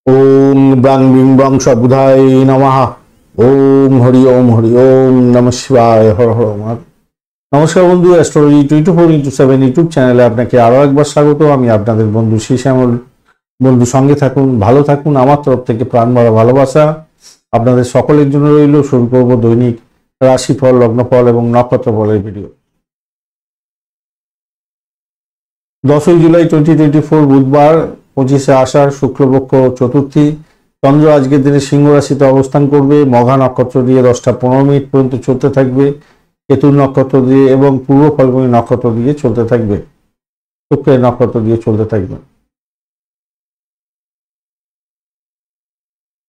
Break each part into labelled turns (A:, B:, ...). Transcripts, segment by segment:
A: ओम ब्रां बिं ब्रं सबुधाय नमः। ओम हरि ओम नमः शिवाय हर हर महादेव। नमस्कार बंधु, অ্যাস্ট্রোলজি 24x7 ইউটিউব চ্যানেলে আপনাকে আরো একবার স্বাগত। আমি আপনাদের বন্ধু শ্যামল। বন্ধু সঙ্গে থাকুন, ভালো থাকুন। আমার তরফ থেকে প্রাণ ভরা ভালোবাসা আপনাদের সকলের জন্য রইল। শুরু করব দৈনিক রাশিফল, লগ্নফল এবং নক্ষত্রফলের ভিডিও। 10 জুলাই 2024 বুধবার, 25শে আষাঢ়, শুক্লপক্ষ চতুর্থী। চন্দ্র আজকের দিনে সিংহ রাশিতে অবস্থান করবে। মঘা নক্ষত্র দিয়ে 10টা 15 মিনিট পর্যন্ত চলতে থাকবে। কেতু নক্ষত্র দিয়ে এবং পূর্ব ফাল্গুনী নক্ষত্র দিয়ে চলতে থাকবে। শুক্রের নক্ষত্র দিয়ে চলতে থাকবে।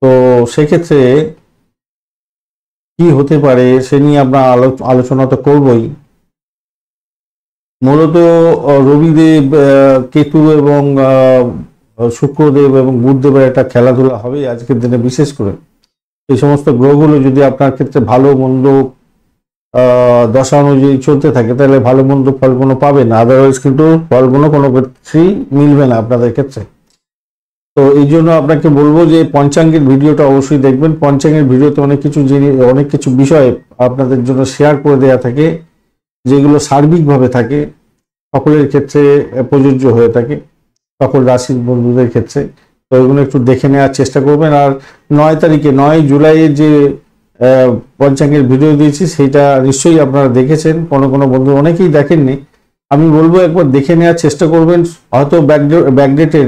A: তো সেক্ষেত্রে কি হতে পারে সে নিয়ে আমরা আলোচনা তো করবই। মূলত রবিদেব, কেতু এবং শুক্রদেব এবং বুধদেবের একটা খেলাধুলা হবে আজকের দিনে। বিশেষ করে এই সমস্ত গ্রহগুলো যদি আপনার ক্ষেত্রে ভালো মন্দ দশা অনুযায়ী চলতে থাকে তাহলে ভালো মন্দ ফলগুলো পাবেন, আদারওয়াইজ কিন্তু ফলগুলো কোনো ক্ষেত্রেই মিলবে না আপনাদের ক্ষেত্রে। তো এই জন্য আপনাকে বলবো যে পঞ্চাঙ্গের ভিডিওটা অবশ্যই দেখবেন। পঞ্চাঙ্গের ভিডিওতে অনেক কিছু বিষয় আপনাদের জন্য শেয়ার করে দেওয়া থাকে, যেগুলো সার্বিকভাবে থাকে, সকলের ক্ষেত্রে প্রযোজ্য হয়ে থাকে, সকল রাশির বন্ধুদের ক্ষেত্রে। তো এগুলো একটু দেখে নেওয়ার চেষ্টা করবেন। আর 9 জুলাইয়ের যে পঞ্চাঙ্গের ভিডিও দিয়েছি সেইটা নিশ্চয়ই আপনারা দেখেছেন। কোনো বন্ধু অনেকেই দেখেননি, আমি বলবো একবার দেখে নেওয়ার চেষ্টা করবেন। হয়তো ব্যাকডেটের,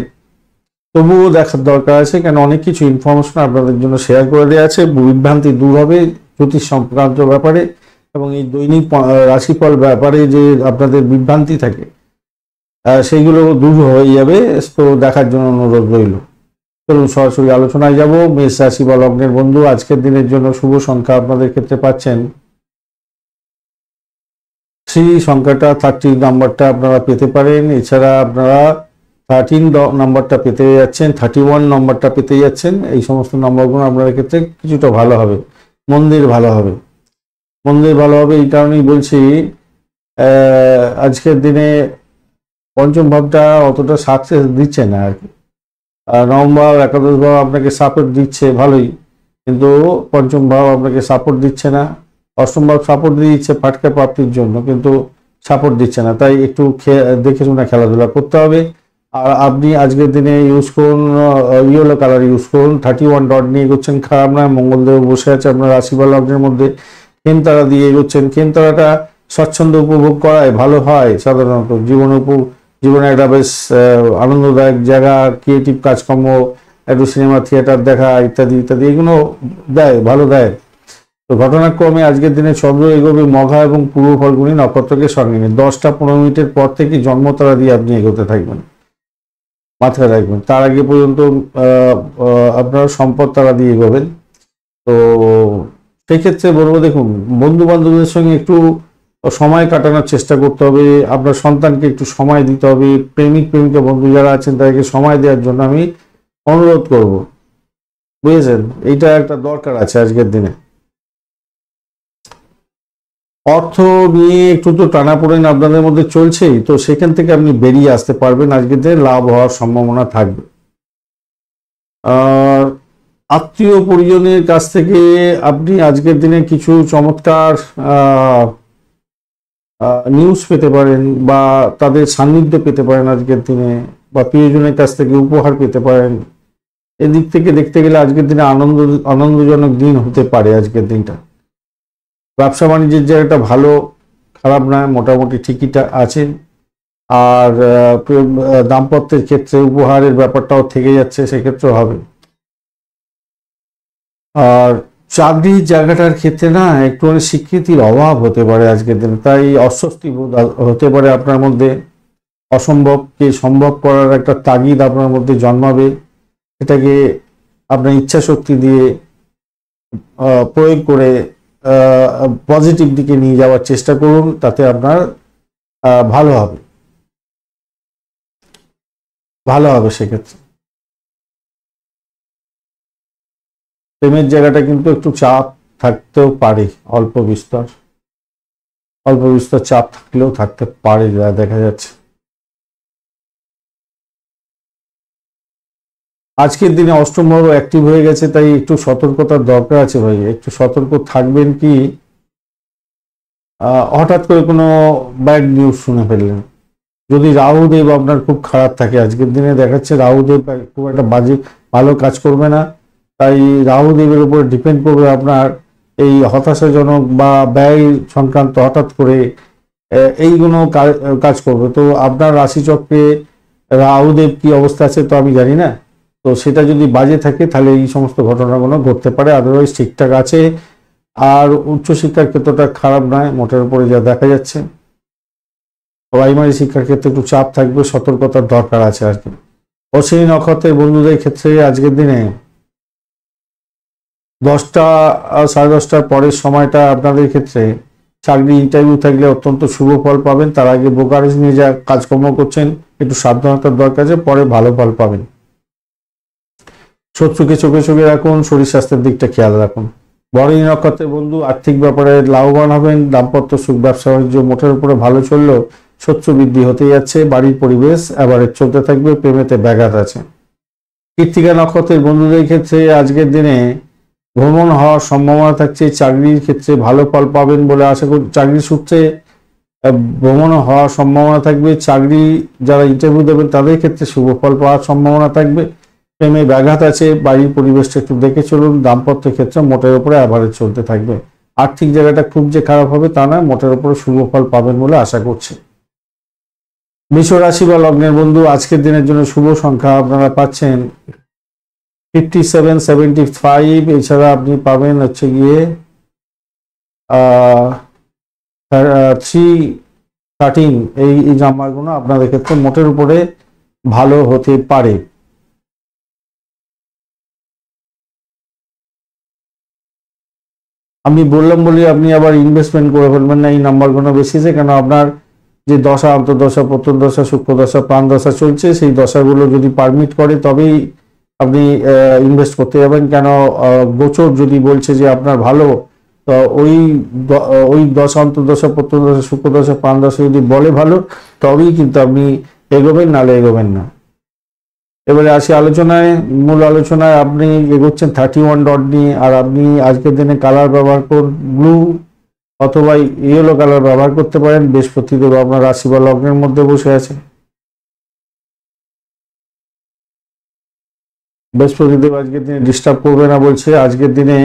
A: তবুও দেখার দরকার আছে, কেন অনেক কিছু ইনফরমেশন আপনাদের জন্য শেয়ার করে দেওয়া আছে। বিভ্রান্তি দূর হবে জ্যোতিষ সংক্রান্ত ব্যাপারে, এবং এই দৈনিক রাশিফল ব্যাপারে যে আপনাদের বিভ্রান্তি থাকে সেইগুলো দূর হয়ে যাবে। তো দেখার জন্য অনুরোধ রইল। চলুন সরাসরি আলোচনায় যাব। মেষ রাশি বা লগ্নের বন্ধু, আজকের দিনের জন্য শুভ সংখ্যা আপনাদের ক্ষেত্রে পাচ্ছেন 3 সংখ্যাটা, 30 নাম্বারটা আপনারা পেতে পারেন। এছাড়া আপনারা 13 নাম্বারটা পেতে যাচ্ছেন, 31 নাম্বারটা পেতে যাচ্ছেন। এই সমস্ত নাম্বারগুলো আপনাদের ক্ষেত্রে কিছুটা ভালো হবে, মন্দির ভালো হবে। এই কারণেই বলছি, আজকের দিনে পঞ্চম ভাবটা অতটা সাকসেস দিচ্ছে না আর কি। নবম ভাব, একাদশ ভাব আপনাকে সাপোর্ট দিচ্ছে ভালোই, কিন্তু পঞ্চম ভাব আপনাকে সাপোর্ট দিচ্ছে না। অষ্টম ভাব সাপোর্ট দিচ্ছে ফাটকা প্রাপ্তির জন্য, কিন্তু সাপোর্ট দিচ্ছে না। তাই একটু দেখে শুনে খেলাধুলা করতে হবে। আর আপনি আজকের দিনে ইউজ করুন ইয়েলো কালার ইউজ করুন। 31 ডট নিয়ে এগোচ্ছেন, খারাপ না। মঙ্গলদেব বসে আছে আপনার রাশি বা লগ্নের মধ্যে। খেমতারা দিয়ে এগোচ্ছেন। খেমতারাটা স্বচ্ছন্দ উপভোগ করায় ভালো হয় সাধারণত। জীবনে একটা বেশ আনন্দদায়ক জায়গা, ক্রিয়েটিভ কাজকর্ম, একটু সিনেমা থিয়েটার দেখা ইত্যাদি ইত্যাদি, এগুলো ভালো দেয়। তো ঘটনাক্রমে আজকের দিনে চন্দ্র এগোবে মঘা এবং পূর্ব ফাল্গুনী নক্ষত্রকে সঙ্গে নিয়ে। 10টা 15 মিনিটের পর থেকে জন্মতারা দিয়ে আপনি এগোতে থাকবেন, মাথায় রাখবেন। তার আগে পর্যন্ত আপনারা সম্পদ তারা দিয়ে এগোবেন। তো সেক্ষেত্রে বলবো, দেখুন, বন্ধু বান্ধবদের সঙ্গে একটু সময় কাটানোর চেষ্টা করতে হবে। আপনার সন্তানকে একটু সময় দিতে হবে। প্রেমিকা বন্ধু যারা আছেন তাদেরকে সময় দেওয়ার জন্য আমি অনুরোধ করব, বুঝেছেন? এইটা একটা দরকার আছে আজকের দিনে। অর্থ নিয়ে একটু তো টানাপোড়েন আপনাদের মধ্যে চলছেই, তো সেখান থেকে আপনি বেরিয়ে আসতে পারবেন। আজকের দিনে লাভ হওয়ার সম্ভাবনা থাকবে। আর আত্মীয় পরিজনের কাছ থেকে আপনি আজকের দিনে কিছু চমৎকার নিউজ পেতে পারেন, বা তাদের সান্নিধ্য পেতে পারেন আজকের দিনে, বা প্রিয়জনের কাছ থেকে উপহার পেতে পারেন। এদিক থেকে দেখতে গেলে আজকের দিনে আনন্দজনক দিন হতে পারে আজকের দিনটা। ব্যবসা বাণিজ্যের জায়গাটা ভালো, খারাপ নয়, মোটামুটি ঠিকইটা আছে। আর দাম্পত্যের ক্ষেত্রে উপহারের ব্যাপারটাও থেকে যাচ্ছে, সেক্ষেত্রেও হবে। আর চাকরির জায়গাটার ক্ষেত্রে না একটু স্বীকৃতির অভাব হতে পারে আজকের দিনে, তাই অস্বস্তি বোধ হতে পারে আপনার মধ্যে। অসম্ভবকে সম্ভব করার একটা তাগিদ আপনার মধ্যে জন্মাবে। এটাকে আপনার ইচ্ছা শক্তি দিয়ে প্রয়োগ করে পজিটিভ দিকে নিয়ে যাওয়ার চেষ্টা করুন, তাতে আপনার ভালো হবে সেক্ষেত্রে। প্রেমের জায়গাটা কিন্তু একটু চাপ থাকতেও পারে, অল্প বিস্তর চাপ থাকলেও থাকতে পারে, যা দেখা যাচ্ছে। আজকের দিনে অষ্টম ভাব অ্যাক্টিভ হয়ে গেছে, তাই একটু সতর্কতার দরকার আছে ভাই। একটু সতর্ক থাকবেন কি হঠাৎ করে কোনো ব্যাড নিউজ শুনে ফেললেন। যদি রাহুদেব আপনার খুব খারাপ থাকে, আজকের দিনে দেখাচ্ছে রাহুদেব খুব একটা বাজে ভালো কাজ করবে না, তাই রাহুদেবের উপর ডিপেন্ড করবে আপনার এই হতাশাজনক বা ব্যয় সংক্রান্ত হঠাৎ করে এইগুলো কাজ করবে। তো আপনার রাশিচক্রে রাহুদেব কি অবস্থা আছে তো আমি জানি না, তো সেটা যদি বাজে থাকে তাহলে এই সমস্ত ঘটনাগুলো ঘটতে পারে। আদারওয়াইজ ঠিকঠাক আছে। আর উচ্চশিক্ষার ক্ষেত্রটা খারাপ নয় মোটের উপরে যা দেখা যাচ্ছে। প্রাইমারি শিক্ষার ক্ষেত্রে একটু চাপ থাকবে, সতর্কতার দরকার আছে আর কি। অশ্বিনী নক্ষত্রের বন্ধুদের ক্ষেত্রে আজকের দিনে 10টা 10:30টার পরের সময়টা আপনাদের ক্ষেত্রে চাকরি ইন্টারভিউ থাকলে অত্যন্ত শুভ ফল পাবেন। তার আগে ব্রোকারেজ নিয়ে যা কাজকর্ম করছেন একটু সাবধানতার দরকার আছে, পরে ভালো ফল পাবেন। শত্রুকে চোখে চোখে রাখুন, শরীর স্বাস্থ্যের দিকটা খেয়াল রাখুন। ভরণী নক্ষত্রের বন্ধু আর্থিক ব্যাপারে লাভবান হবেন। দাম্পত্য সুখ, ব্যবসা বাণিজ্য মোটের উপরে ভালো চললেও শত্রু বৃদ্ধি হতে যাচ্ছে। বাড়ির পরিবেশ এবারে চলতে থাকবে, প্রেমেতে ব্যাঘাত আছে। কৃত্তিকা নক্ষত্রের বন্ধুদের ক্ষেত্রে আজকের দিনে ভ্রমণ হওয়ার সম্ভাবনা থাকছে। চাকরির ক্ষেত্রে ভালো ফল পাবেন বলে আশা করি। চাকরির সূত্রে ভ্রমণ হওয়ার সম্ভাবনা থাকবে। চাকরি যারা ইন্টারভিউ দেবেন তাদের ক্ষেত্রে শুভ ফল পাওয়ার সম্ভাবনা থাকবে। প্রেমে ব্যাঘাত আছে, বাড়ির পরিবেশটা একটু দেখে চলুন। দাম্পত্য ক্ষেত্রে মোটের উপরে অ্যাভারেজ চলতে থাকবে। আর্থিক জায়গাটা খুব যে খারাপ হবে তা নয়, মোটের উপরে শুভ ফল পাবেন বলে আশা করছি। মেষ রাশি বা লগ্নের বন্ধু আজকের দিনের জন্য শুভ সংখ্যা আপনারা পাচ্ছেন 57, 75। এছাড়া আপনি পাবেন হচ্ছে গিয়ে 3, 13। এই নাম্বারগুলো আপনাদের ক্ষেত্রে মোটের উপরে ভালো হতে পারে। আমি বললাম বলি আপনি আবার ইনভেস্টমেন্ট করে ফেলবেন না এই নাম্বারগুলো বেশিছে, কেন আপনার যে দশা, অন্তর্দশা, প্রত্যন্তদশা, সূক্ষ্মদশা, প্রাণদশা চলছে, সেই দশাগুলো যদি পারমিট করে তবেই আপনি ইনভেস্ট করতে যাবেন। কেন গোচর যদি বলছে যে আপনার ভালো, তো ওই দশা, অন্তর্দশা, প্রত্যন্তদশা, সূক্ষ্মদশা, প্রাণদশা যদি বলে ভালো তবেই কিন্তু আপনি এগোবেন, নালে এগোবেন না। এবারে আসি আলোচনায়। মূল আলোচনায় আপনি এগোচ্ছেন 31 ডট নিয়ে। আর আপনি আজকের দিনে কালার ব্যবহার করুন, ব্লু অথবা ইয়েলো কালার ব্যবহার করতে পারেন। বৃহস্পতিদেব আপনার রাশি বা লগ্নের মধ্যে বসে আছে। বৃহস্পতিদেব আজকের দিনে ডিস্টার্ব করবে না বলছে। আজকের দিনে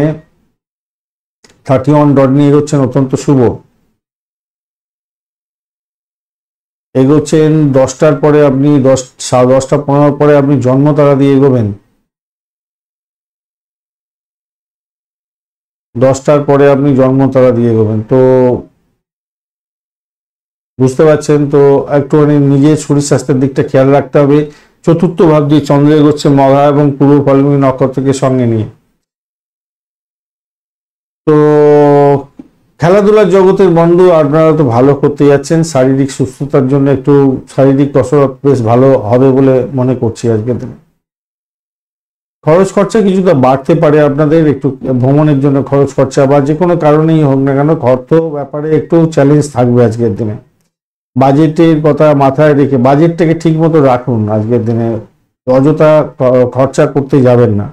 A: 31 ডট নিয়ে এগোচ্ছেন, অত্যন্ত শুভ। এগোচ্ছেন 10টার পরে, আপনি 10:15 পরে আপনি জন্ম তারা দিয়ে এগোবেন। 10টার পরে আপনি জন্ম তারা দিয়ে এগোবেন। তো বুঝতে পারছেন তো, একটুখানি নিজের শরীর স্বাস্থ্যের দিকটা খেয়াল রাখতে হবে। চতুর্থ ভাব দিয়ে চন্দ্র এগোচ্ছে মঘা এবং পূর্ব ফাল্গুনী নক্ষত্রকে সঙ্গে নিয়ে। তো খেলাধুলার জগতের বন্ধু আপনারা তো ভালো করতে যাচ্ছেন। শারীরিক সুস্থতার জন্য একটু শারীরিক কসরত বেশ ভালো হবে বলে মনে করছি আজকের দিনে। খরচ খরচা কিছুটা বাড়তে পারে আপনাদের, একটু ভ্রমণের জন্য খরচ খরচা বা যে কোনো কারণেই হোক না কেন, অর্থ ব্যাপারে একটু চ্যালেঞ্জ থাকবে আজকের দিনে। বাজেটের কথা মাথায় রেখে বাজেটটাকে ঠিক মতো রাখুন। আজকের দিনে অযথা খরচা করতে যাবেন না।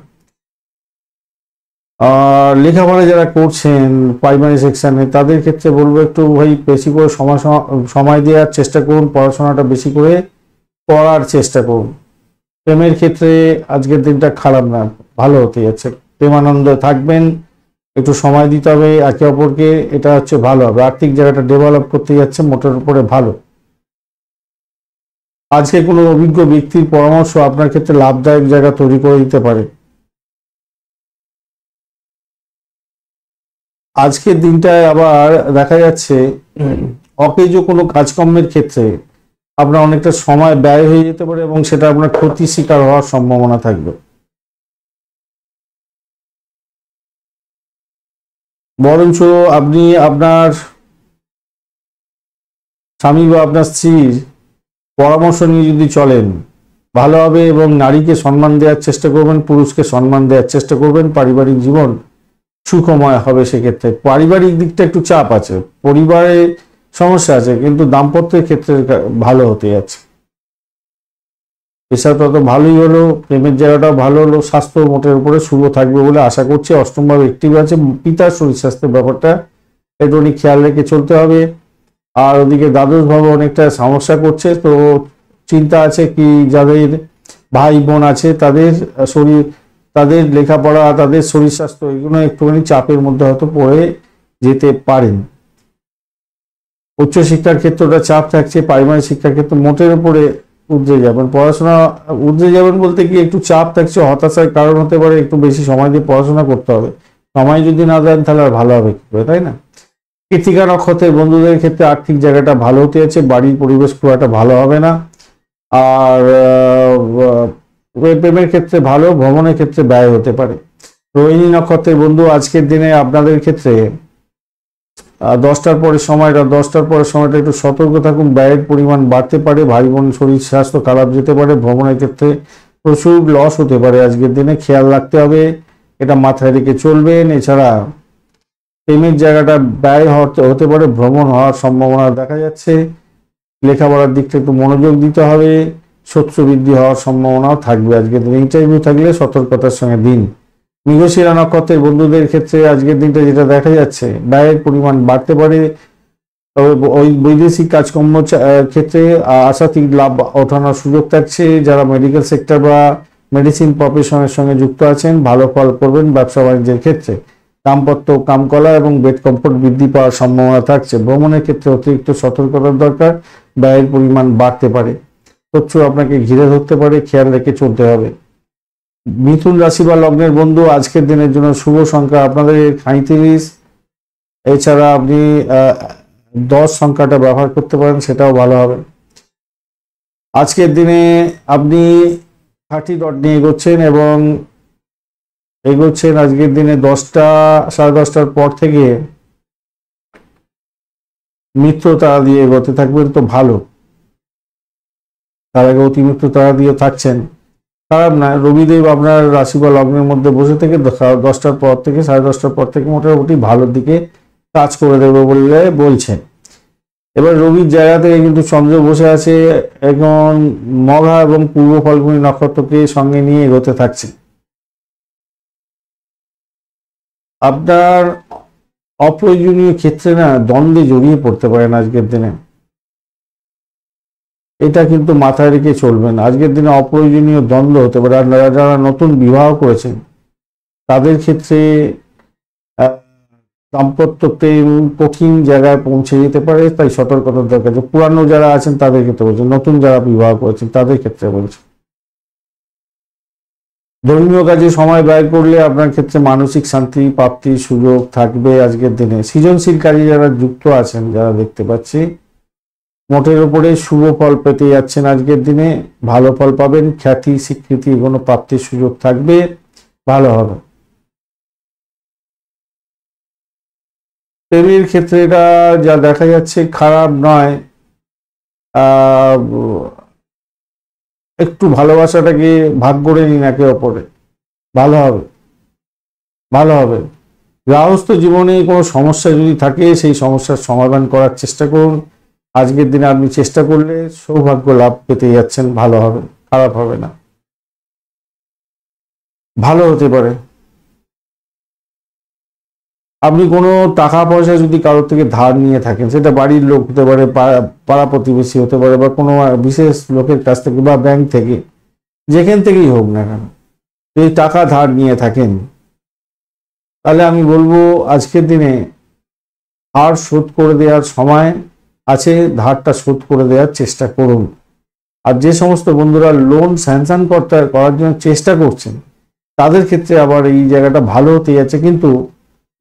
A: লেখাপড়া যারা করছেন প্রাইমারি সেকশনে তাদের ক্ষেত্রে বলবো একটু ভাই বেশি করে সময় দেওয়ার চেষ্টা করুন, পড়াশোনাটা বেশি করে পড়ার চেষ্টা করুন। প্রেমের ক্ষেত্রে আজকের দিনটা খারাপ না, ভালো হতে যাচ্ছে। প্রেমানন্দ থাকবেন, একটু সময় দিতে হবে একে অপরকে, এটা হচ্ছে ভালো হবে। আর্থিক জায়গাটা ডেভেলপ করতে যাচ্ছে, মোটের উপরে ভালো। আজকে কোনো অভিজ্ঞ ব্যক্তির পরামর্শ আপনার ক্ষেত্রে লাভদায়ক জায়গা তৈরি করে দিতে পারে। আজকের দিনটায় আবার দেখা যাচ্ছে অকেজ কোনো কাজকর্মের ক্ষেত্রে আপনার অনেকটা সময় ব্যয় হয়ে যেতে পারে এবং সেটা আপনার ক্ষতির শিকার হওয়ার সম্ভাবনা থাকবে। বরঞ্চ আপনি আপনার স্বামী বা আপনার স্ত্রীর পরামর্শ নিয়ে যদি চলেন ভালো হবে, এবং নারীকে সম্মান দেওয়ার চেষ্টা করবেন, পুরুষকে সম্মান দেওয়ার চেষ্টা করবেন। পারিবারিক জীবন সুখময় হবে। সেক্ষেত্রে পারিবারিক দিকটা একটু চাপ আছে, পরিবারে সমস্যা আছে, কিন্তু দাম্পত্যের ক্ষেত্রে ভালো হতে যাচ্ছে। পেশাটা তো ভালোই হলো, প্রেমের জায়গাটাও ভালো হলো, স্বাস্থ্য মোটের উপরে শুভ থাকবে বলে আশা করছি। অষ্টম ভাবে অ্যাক্টিভ আছে, পিতার শরীর স্বাস্থ্যের ব্যাপারটা একটু খেয়াল রেখে চলতে হবে। আর ওদিকে দ্বাদশ ভাবে অনেকটা সমস্যা করছে, তো চিন্তা আছে কি যাদের ভাই বোন আছে তাদের শরীর, তাদের লেখাপড়া, তাদের শরীর স্বাস্থ্য এগুলো একটুখানি চাপের মধ্যে হয়তো পড়ে যেতে পারেন। উচ্চশিক্ষার ক্ষেত্রটা চাপ থাকছে, প্রাইমারি শিক্ষার ক্ষেত্রে মোটের উপরে উদ্রে যাবেন। পড়াশোনা উদ্রে যাবেন বলতে কি একটু চাপ থাকছে, হতাশার কারণ হতে পারে, একটু বেশি সময় দিয়ে পড়াশোনা করতে হবে। সময় যদি না দেন তাহলে আর ভালো হবে কি করে, তাই না? কৃত্তিকা নক্ষত্রের বন্ধুদের ক্ষেত্রে আর্থিক জায়গাটা ভালো হতে আছে, বাড়ির পরিবেশ খুব একটা ভালো হবে না। আর প্রেমের ক্ষেত্রে ভালো, ভ্রমণের ক্ষেত্রে ব্যয় হতে পারে। রোহিণী নক্ষত্রের বন্ধু আজকের দিনে আপনাদের ক্ষেত্রে 10টার পরের সময়টা একটু সতর্ক থাকুন, ব্যয়ের পরিমাণ বাড়তে পারে, ভাই বোন শরীর স্বাস্থ্য খারাপ যেতে পারে, ভ্রমণের ক্ষেত্রে প্রচুর লস হতে পারে আজকের দিনে, খেয়াল রাখতে হবে, এটা মাথায় রেখে চলবেন। এছাড়া প্রেমের জায়গাটা ব্যয় হতে পারে, ভ্রমণ হওয়ার সম্ভাবনা দেখা যাচ্ছে, লেখাপড়ার দিকটা একটু মনোযোগ দিতে হবে, শত্রু বৃদ্ধি হওয়ার সম্ভাবনাও থাকবে আজকের দিনে। ইন্টারভিউ থাকলে সতর্কতার সঙ্গে দিন। মৃগশিরা নক্ষত্রের বন্ধুদের ক্ষেত্রে আজকের দিনটা যেটা দেখা যাচ্ছে, ব্যয়ের পরিমাণ বাড়তে পারে, তবে ওই বৈদেশিক কাজকর্ম ক্ষেত্রে আশাতীত লাভ ওঠানোর সুযোগ থাকছে। যারা মেডিকেল সেক্টর বা মেডিসিন প্রফেশনের সঙ্গে যুক্ত আছেন ভালো ফল করবেন ব্যবসা বাণিজ্যের ক্ষেত্রে। দাম্পত্য কামকলা এবং বেড কমফোর্ট বৃদ্ধি পাওয়ার সম্ভাবনা থাকছে। ভ্রমণের ক্ষেত্রে অতিরিক্ত সতর্কতার দরকার, ব্যয়ের পরিমাণ বাড়তে পারে, শত্রু আপনাকে ঘিরে ধরতে পারে, খেয়াল রেখে চলতে হবে। মিথুন রাশি বা লগ্নের বন্ধু আজকের দিনের জন্য শুভ সংখ্যা আপনাদের 35। এছাড়া আপনি 10 সংখ্যাটা ব্যবহার করতে পারেন, সেটাও ভালো হবে। আজকের দিনে আপনি 30 ডট নিয়ে এগোচ্ছেন আজকের দিনে 10টা-10:30টার পর থেকে মিত্র তারা দিয়ে এগোতে থাকবেন, তো ভালো। তার আগে অতি মিত্র তারা দিয়ে থাকছেন, খারাপ না। রবিদেব আপনার রাশি বা লগ্নের মধ্যে বসে থেকে 10টার পর থেকে 10:30টার পর থেকে মোটামুটি ভালোর দিকে কাজ করে দেবে বলে বলছেন। এবার রবির জায়গা থেকে কিন্তু চন্দ্র বসে আছে, এখন মঘা এবং পূর্ব ফাল্গুনী নক্ষত্রকে সঙ্গে নিয়ে এগোতে থাকছে। আপনার অপ্রয়োজনীয় ক্ষেত্রে না দ্বন্দ্বে জড়িয়ে পড়তে পারেন আজকের দিনে, এটা কিন্তু মাথায় রেখে চলবেন। আজকের দিনে অপ্রয়োজনীয় দ্বন্দ্ব হতে পারে। আর যারা নতুন বিবাহ করেছেন তাদের ক্ষেত্রে দাম্পত্য প্রেম কঠিন জায়গায় পৌঁছে যেতে পারে, তাই সতর্কতার দরকার। পুরানো যারা আছেন তাদের ক্ষেত্রে বলছেন, নতুন যারা বিবাহ করেছেন তাদের ক্ষেত্রে বলছেন। ধর্মীয় কাজে সময় ব্যয় করলে আপনার ক্ষেত্রে মানসিক শান্তি প্রাপ্তির সুযোগ থাকবে আজকের দিনে। সৃজনশীল কাজে যারা যুক্ত আছেন, যারা দেখতে পাচ্ছি, মোটের উপরে শুভ ফল পেতে যাচ্ছেন আজকের দিনে, ভালো ফল পাবেন, খ্যাতি স্বীকৃতি এগুলো প্রাপ্তির সুযোগ থাকবে, ভালো হবে। প্রেমের ক্ষেত্রে এটা যা দেখা যাচ্ছে খারাপ নয়, একটু ভালোবাসাটাকে ভাগ করে নিন একে অপরে, ভালো হবে, ভালো হবে। গৃহস্থ জীবনে কোনো সমস্যা যদি থাকে সেই সমস্যার সমাধান করার চেষ্টা করুন। আজকের দিনে আপনি চেষ্টা করলে সৌভাগ্য লাভ পেতে যাচ্ছেন, ভালো হবে, খারাপ হবে না, ভালো হতে পারে। আপনি কোনো টাকা পয়সা যদি কারোর থেকে ধার নিয়ে থাকেন, সেটা বাড়ির লোক হতে পারে, পাড়া প্রতিবেশী হতে পারে, বা কোনো বিশেষ লোকের কাছ থেকে বা ব্যাংক থেকে, যেখান থেকেই হোক না কেন, যদি টাকা ধার নিয়ে থাকেন তাহলে আমি বলবো আজকের দিনে ধার শোধ করে দেওয়ার সময় আছে, ধারটা শোধ করে দেওয়ার চেষ্টা করুন। আর যে সমস্ত বন্ধুরা লোন স্যাংশন করার জন্য চেষ্টা করছেন তাদের ক্ষেত্রে আবার এই জায়গাটা ভালো হতে যাচ্ছে, কিন্তু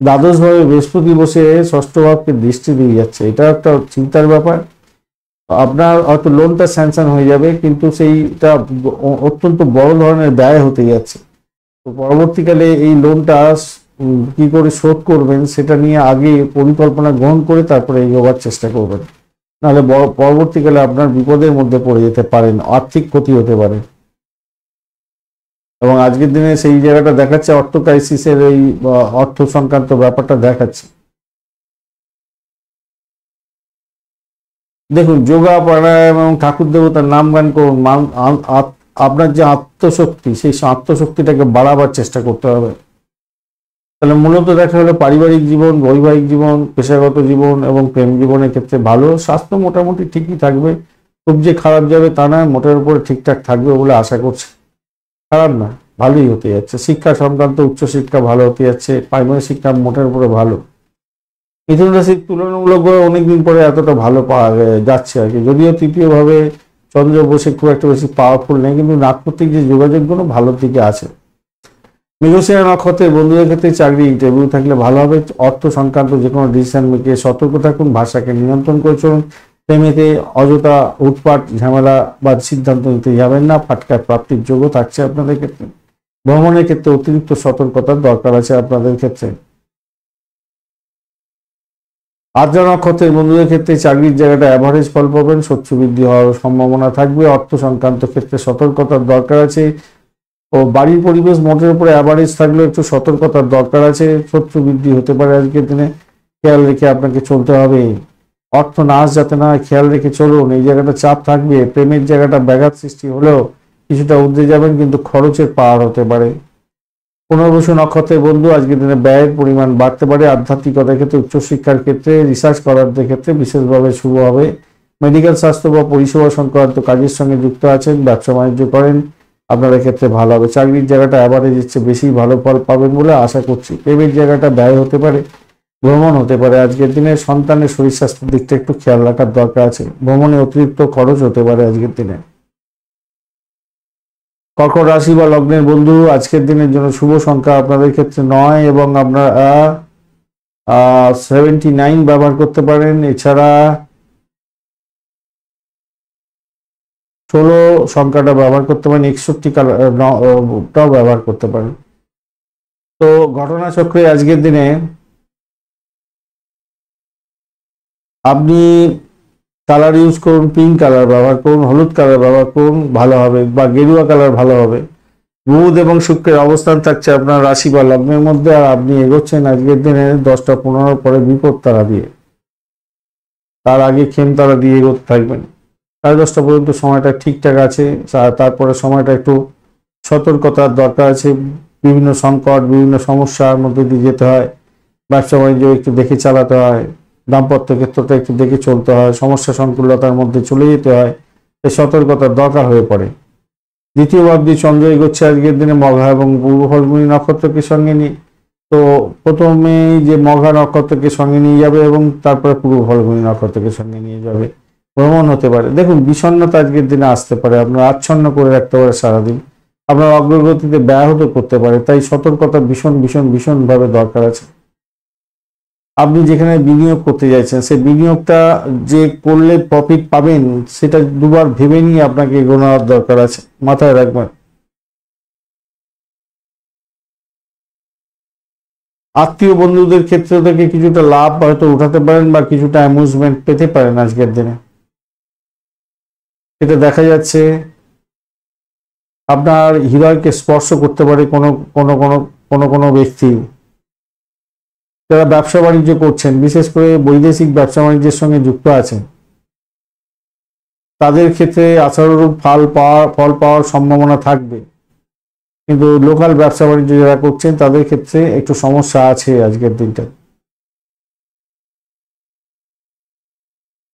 A: দ্বাদশভাবে বৃহস্পতি বসে ষষ্ঠ ভাবকে দৃষ্টি দিয়ে যাচ্ছে, এটা একটা চিন্তার ব্যাপার। আপনার হয়তো লোনটা স্যাংশন হয়ে যাবে, কিন্তু সেইটা অত্যন্ত বড় ধরনের ব্যয় হতে যাচ্ছে। তো পরবর্তীকালে এই লোনটা কি করে শোধ করবেন সেটা নিয়ে আগে পরিকল্পনা গ্রহণ করে তারপরে এগোবার চেষ্টা করবেন, নাহলে পরবর্তীকালে আপনার বিপদের মধ্যে পড়ে যেতে পারেন, আর্থিক ক্ষতি হতে পারে। এবং আজকের দিনে সেই জায়গাটা দেখাচ্ছে, অর্থ ক্রাইসিসের এই অর্থ সংক্রান্ত ব্যাপারটা দেখাচ্ছে। দেখুন, যোগা প্রাণায়াম এবং ঠাকুর দেবতার নাম গান করুন, আপনার যে আত্মশক্তি, সেই আত্মশক্তিটাকে বাড়াবার চেষ্টা করতে হবে। তাহলে মূলত দেখা হলো পারিবারিক জীবন, বৈবাহিক জীবন, পেশাগত জীবন এবং প্রেম জীবনের ক্ষেত্রে ভালো। স্বাস্থ্য মোটামুটি ঠিকই থাকবে, খুব যে খারাপ যাবে তা নয়, মোটের উপরে ঠিকঠাক থাকবে বলে আশা করছি। খারাপ না, ভালোই হতে যাচ্ছে। শিক্ষা সংক্রান্ত উচ্চশিক্ষা ভালো হতে যাচ্ছে, প্রাইমারি শিক্ষা মোটের উপরে ভালো। মিথুন রাশির তুলনামূলকভাবে অনেকদিন পরে এতটা ভালো পাওয়া যাচ্ছে আর কি। যদিও তৃতীয়ভাবে চন্দ্র বসে খুব একটা বেশি পাওয়ারফুল নেই, কিন্তু নাটকর্তিক যে যোগাযোগগুলো ভালোর দিকে আছে। মৃগশিরা নক্ষত্রের বন্ধুদের ক্ষেত্রে চাকরি ইন্টারভিউ থাকলে ভালো হবে। অর্থ সংক্রান্ত যে কোনো ডিসিশন মেকে সতর্ক থাকুন, ভাষাকে নিয়ন্ত্রণ করে চলুন। প্রেমেতে অযথা উৎপাত ঝামেলা বা সিদ্ধান্ত নিতে যাবেন না, ফাটকার প্রাপ্তির যোগ্য থাকছে আপনাদের ক্ষেত্রে। ভ্রমণের ক্ষেত্রে অতিরিক্ত সতর্কতার দরকার আছে আপনাদের ক্ষেত্রে। আদ্রা নক্ষত্রের বন্ধুদের ক্ষেত্রে চাকরির জায়গাটা অ্যাভারেজ ফল পাবেন, শত্রু বৃদ্ধি হওয়ার সম্ভাবনা থাকবে। অর্থ সংক্রান্ত ক্ষেত্রে সতর্কতার দরকার আছে। ও বাড়ির পরিবেশ মোটের উপরে অ্যাভারেজ থাকলেও একটু সতর্কতার দরকার আছে। শত্রু বৃদ্ধি হতে পারে আজকের দিনে, খেয়াল রেখে আপনাকে চলতে হবে। অর্থ নাশ যাতে না খেয়াল রেখে চলুন। এই জায়গাটা চাপ থাকবে, প্রেমের জায়গাটা ব্যাঘাত সৃষ্টি হলেও কিছুটা উদ্রে যাবেন, কিন্তু খরচের পার হতে পারে। পুনর্বসু নক্ষত্রের বন্ধু আজকের দিনে ব্যয়ের পরিমাণ বাড়তে পারে। আধ্যাত্মিকতার ক্ষেত্রে, উচ্চশিক্ষার ক্ষেত্রে, রিসার্চ করার ক্ষেত্রে বিশেষভাবে শুভ হবে। মেডিকেল স্বাস্থ্য বা পরিষেবা সংক্রান্ত কাজের সঙ্গে যুক্ত আছেন, ব্যবসা বাণিজ্য করেন, আপনাদের ক্ষেত্রে ভালো হবে। চাকরির জায়গাটা অ্যাভারেজ ইচ্ছে বেশি ভালো ফল পাবেন বলে আশা করছি। প্রেমের জায়গাটা ব্যয় হতে পারে, ভ্রমণ হতে পারে আজকের দিনে। সন্তানের শরীর স্বাস্থ্যের দিকটা একটু খেয়াল রাখার দরকার আছে। ভ্রমণে অতিরিক্ত খরচ হতে পারে আজকের দিনে। কর্কট রাশি বা লগ্নের বন্ধু আজকের দিনের জন্য শুভ সংখ্যা আপনাদের ক্ষেত্রে 9 এবং আপনারা 79 ব্যবহার করতে পারেন। এছাড়া 16 সংখ্যাটা ব্যবহার করতে পারেন, 61টাও ব্যবহার করতে পারেন। তো ঘটনাচক্রে আজকের দিনে আপনি কালার ইউজ করুন, পিঙ্ক কালার ব্যবহার করুন, হলুদ কালার ব্যবহার করুন, ভালো হবে, বা গেরুয়া কালার ভালো হবে। বুধ এবং শুক্রের অবস্থান থাকছে আপনার রাশি বা লগ্নের মধ্যে, আর আপনি এগোচ্ছেন আজকের দিনে 10টা 15 পরে বিপদ তারা দিয়ে, তার আগে খেম তারা দিয়ে এগোতে থাকবেন। 10:30 পর্যন্ত সময়টা ঠিকঠাক আছে, তারপরে সময়টা একটু সতর্কতার দরকার আছে। বিভিন্ন সংকট, বিভিন্ন সমস্যার মধ্যে দিয়ে যেতে হয়। ব্যবসা বাণিজ্য একটু দেখে চালাতে হয়, দাম্পত্য ক্ষেত্রটা একটু দেখে চলতে হয়, সমস্যা সংকুলতার মধ্যে চলে যেতে হয়, এই সতর্কতার দরকার হয়ে পড়ে। দ্বিতীয় ভাবটি চন্দ্র এগোচ্ছে আজকের দিনে মঘা এবং পূর্ব ফাল্গুনী নক্ষত্রকে সঙ্গে নিয়ে। তো প্রথমে যে মঘা নক্ষত্রকে সঙ্গে নিয়ে যাবে এবং তারপরে পূর্ব ফাল্গুনী নক্ষত্রকে সঙ্গে নিয়ে যাবে। ভ্রমণ হতে পারে। দেখুন, বিষণ্ণতা আজকের দিনে আসতে পারে, আপনার আচ্ছন্ন করে রাখতে পারে সারাদিন, আপনার অগ্রগতিতে ব্যাহত করতে পারে। তাই সতর্কতা ভীষণ ভীষণ ভীষণভাবে দরকার আছে। আপনি যেখানে বিনিয়োগ করতে চাইছেন, সেই বিনিয়োগটা যে করলে প্রফিট পাবেন সেটা দুবার ভেবে নিয়ে আপনাকে এগোনোর দরকার আছে, মাথায় রাখবেন। আত্মীয় বন্ধুদের ক্ষেত্র থেকে কিছুটা লাভ হয়তো উঠাতে পারেন বা কিছুটা অ্যামিউজমেন্ট পেতে পারেন আজকের দিনে। এটা দেখা যাচ্ছে আপনার হৃদয়কে স্পর্শ করতে পারে কোনো কোনো কোনো কোনো কোনো ব্যক্তি। যারা ব্যবসা বাণিজ্য করছেন, বিশেষ করে বৈদেশিক ব্যবসা বাণিজ্যের সঙ্গে যুক্ত আছেন, তাদের ক্ষেত্রে আশানুরূপ ফল পাওয়ার সম্ভাবনা থাকবে। কিন্তু লোকাল ব্যবসা বাণিজ্য যারা করছেন তাদের ক্ষেত্রে একটু সমস্যা আছে আজকের দিনটা,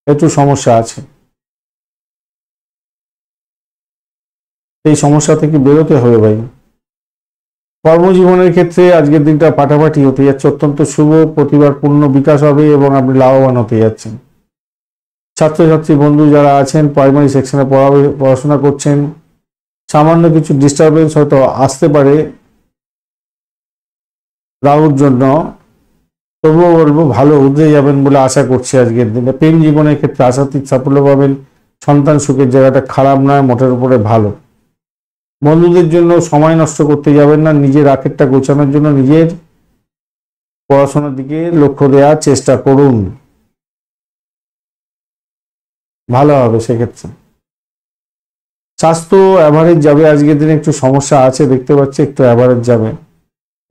A: একটু সমস্যা আছে। এই সমস্যা থেকে বেরোতে হবে ভাই। কর্মজীবনের ক্ষেত্রে আজকের দিনটা পাঠাপাঠি হতে যাচ্ছে, অত্যন্ত শুভ, প্রতিভার পূর্ণ বিকাশ হবে এবং আপনি লাভবান হতে যাচ্ছেন। ছাত্রছাত্রী বন্ধু যারা আছেন, প্রাইমারি সেকশনে পড়াশোনা করছেন, সামান্য কিছু ডিস্টারবেন্স হয়তো আসতে পারে রাহুর জন্য, তবুও বলবো ভালো উঠে যাবেন বলে আশা করছি আজকের দিনে। প্রেম জীবনের ক্ষেত্রে আশাতীত সাফল্য পাবেন। সন্তান সুখের জায়গাটা খারাপ নয়, মোটের উপরে ভালো। বন্ধুদের জন্য সময় নষ্ট করতে যাবেন না, নিজের আখেরটা গোছানোর জন্য নিজের পড়াশোনার দিকে লক্ষ্য দেওয়ার চেষ্টা করুন, ভালো হবে সেক্ষেত্রে। স্বাস্থ্য অ্যাভারেজ যাবে আজকের দিনে, একটু সমস্যা আছে দেখতে পাচ্ছি, একটু অ্যাভারেজ যাবে।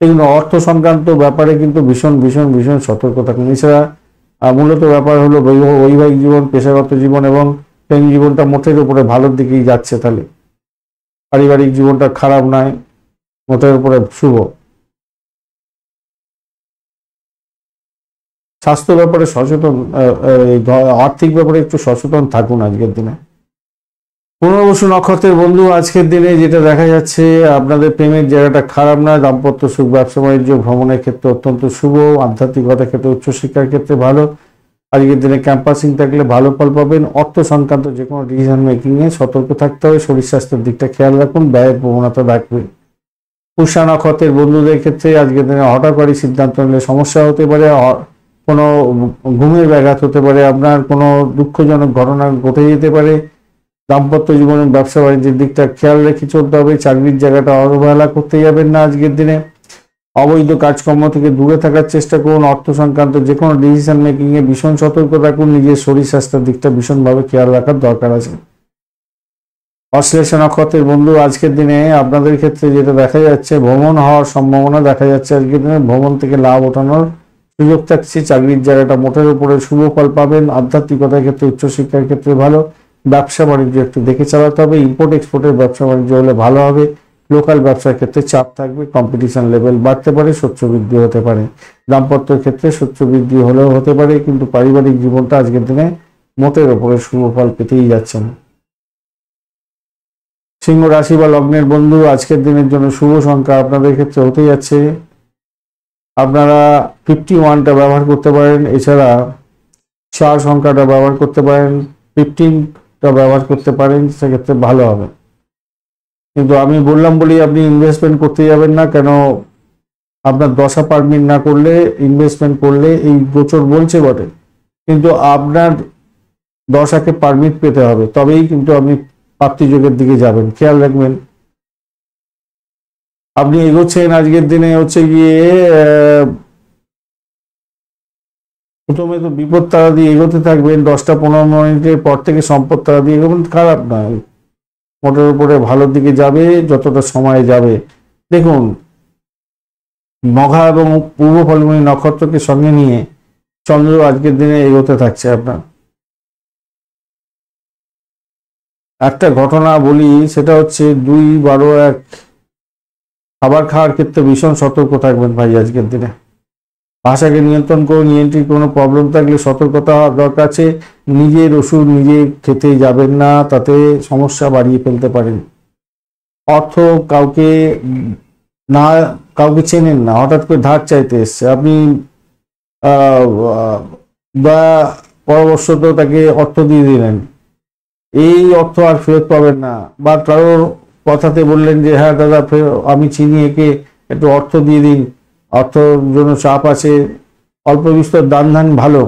A: কিন্তু অর্থ সংক্রান্ত ব্যাপারে কিন্তু ভীষণ ভীষণ ভীষণ সতর্ক থাকুন। এছাড়া মূলত ব্যাপার হলো বৈবাহিক জীবন, পেশাগত জীবন এবং প্রেম জীবনটা মোটের উপরে ভালোর দিকেই যাচ্ছে। তাহলে পারিবারিক জীবনটা খারাপ নয়, মোটের উপরে শুভ। স্বাস্থ্য ব্যাপারে সচেতন, আর্থিক ব্যাপারে একটু সচেতন থাকুন আজকের দিনে। পুনর্বসু নক্ষত্রের বন্ধু, আজকের দিনে যেটা দেখা যাচ্ছে আপনাদের প্রেমের জায়গাটা খারাপ না, দাম্পত্য সুখ, ব্যবসা বাণিজ্য, ভ্রমণের ক্ষেত্রে অত্যন্ত শুভ, আধ্যাত্মিকতার ক্ষেত্রে, উচ্চশিক্ষার ক্ষেত্রে ভালো। আজকের দিনে ক্যাম্পাসিং থাকলে ভালো ফল পাবেন। অর্থ সংক্রান্ত যে কোনো ডিসিশন মেকিংয়ে সতর্ক থাকতে হবে। শরীর স্বাস্থ্যের দিকটা খেয়াল রাখুন, ব্যয়ের প্রবণতা রাখবে। পুষ্যা নক্ষত্রের বন্ধুদের ক্ষেত্রে আজকের দিনে হঠাৎ সিদ্ধান্ত নিলে সমস্যা হতে পারে, কোনো ঘুমের ব্যাঘাত হতে পারে, আপনার কোনো দুঃখজনক ঘটনা ঘটে যেতে পারে। দাম্পত্য জীবনের ব্যবসা বাণিজ্যের দিকটা খেয়াল রেখে চলতে হবে। চাকরির জায়গাটা অবহেলা করতে যাবেন না আজকের দিনে। অবৈধ কাজকর্ম থেকে দূরে থাকার চেষ্টা করুন। অর্থ সংক্রান্ত যে কোনো ডিসিশন মেকিংয়ে ভীষণ সতর্ক থাকুন। নিজের শরীর স্বাস্থ্যের দিকটা ভীষণভাবে খেয়াল রাখার দরকার আছে। অশ্লেষা নক্ষত্রের বন্ধু, আজকের দিনে আপনাদের ক্ষেত্রে যেটা দেখা যাচ্ছে, ভ্রমণ হওয়ার সম্ভাবনা দেখা যাচ্ছে। আজকের দিনে ভ্রমণ থেকে লাভ ওঠানোর সুযোগ থাকছে। চাকরির জায়গাটা মোটের উপরে শুভ ফল পাবেন। আধ্যাত্মিকতার ক্ষেত্রে, উচ্চশিক্ষার ক্ষেত্রে ভালো। ব্যবসা বাণিজ্য একটু দেখে চালাতে হবে। ইম্পোর্ট এক্সপোর্টের ব্যবসা বাণিজ্য হলে ভালো হবে। লোকাল ব্যবসার ক্ষেত্রে চাপ থাকবে, কম্পিটিশন লেভেল বাড়তে পারে, শস্য বৃদ্ধি হতে পারে। দাম্পত্যের ক্ষেত্রে শস্য বৃদ্ধি হলেও হতে পারে, কিন্তু পারিবারিক জীবনটা আজকের দিনে মোটের উপরে শুভ ফল পেতেই যাচ্ছেন। সিংহ রাশি বা লগ্নের বন্ধু, আজকের দিনের জন্য শুভ সংখ্যা আপনাদের ক্ষেত্রে হতে যাচ্ছে, আপনারা 51টা ব্যবহার করতে পারেন। এছাড়া 4 সংখ্যাটা ব্যবহার করতে পারেন, 15টা ব্যবহার করতে পারেন, সেক্ষেত্রে ভালো হবে। কিন্তু আমি বললাম বলি আপনি ইনভেস্টমেন্ট করতে যাবেন না, কেন আপনার দশা পারমিট না করলে ইনভেস্টমেন্ট করলে, এই গোচর বলছে বটে, কিন্তু আপনার দশাকে পারমিট পেতে হবে, তবেই কিন্তু আপনি প্রাপ্তি যোগের দিকে যাবেন। খেয়াল রাখবেন আপনি এগোচ্ছেন আজকের দিনে হচ্ছে গিয়ে প্রথমে তো বিপদ তারা দিয়ে এগোতে থাকবেন। 10টা-15 মিনিটের পর থেকে সম্পদ তারা দিয়ে এগোবেন, খারাপ নয়, মোটের উপরে ভালোর দিকে যাবে যতটা সময় যাবে। দেখুন, মঘা এবং পূর্ব ফাল্গুনী নক্ষত্রকে সঙ্গে নিয়ে চন্দ্র আজকের দিনে এগোতে থাকছে আপনার। একটা ঘটনা বলি, সেটা হচ্ছে 2-12-1 খাবার খাওয়ার ক্ষেত্রে ভীষণ সতর্ক থাকবেন ভাই আজকের দিনে। ভাষাকে নিয়ন্ত্রণ করুন। নিয়ন্ত্রিত কোনো প্রবলেম থাকলে সতর্কতা হওয়ার দরকার আছে। নিজের ওষুধ নিজে খেতে যাবেন না, তাতে সমস্যা বাড়িয়ে ফেলতে পারেন। অর্থ কাউকে চেনেন না, হঠাৎ করে ধার চাইতে এসছে, আপনি দয়া পরামর্শত তাকে অর্থ দিয়ে দিলেন, এই অর্থ আর ফেরত পাবেন না। বা কারোর কথাতে বললেন যে হ্যাঁ দাদা আমি চিনি একে, একটু অর্থ দিয়ে দিন, অর্থর জন্য চাপ আছে। অল্প বিস্তর দান ধান ভালো,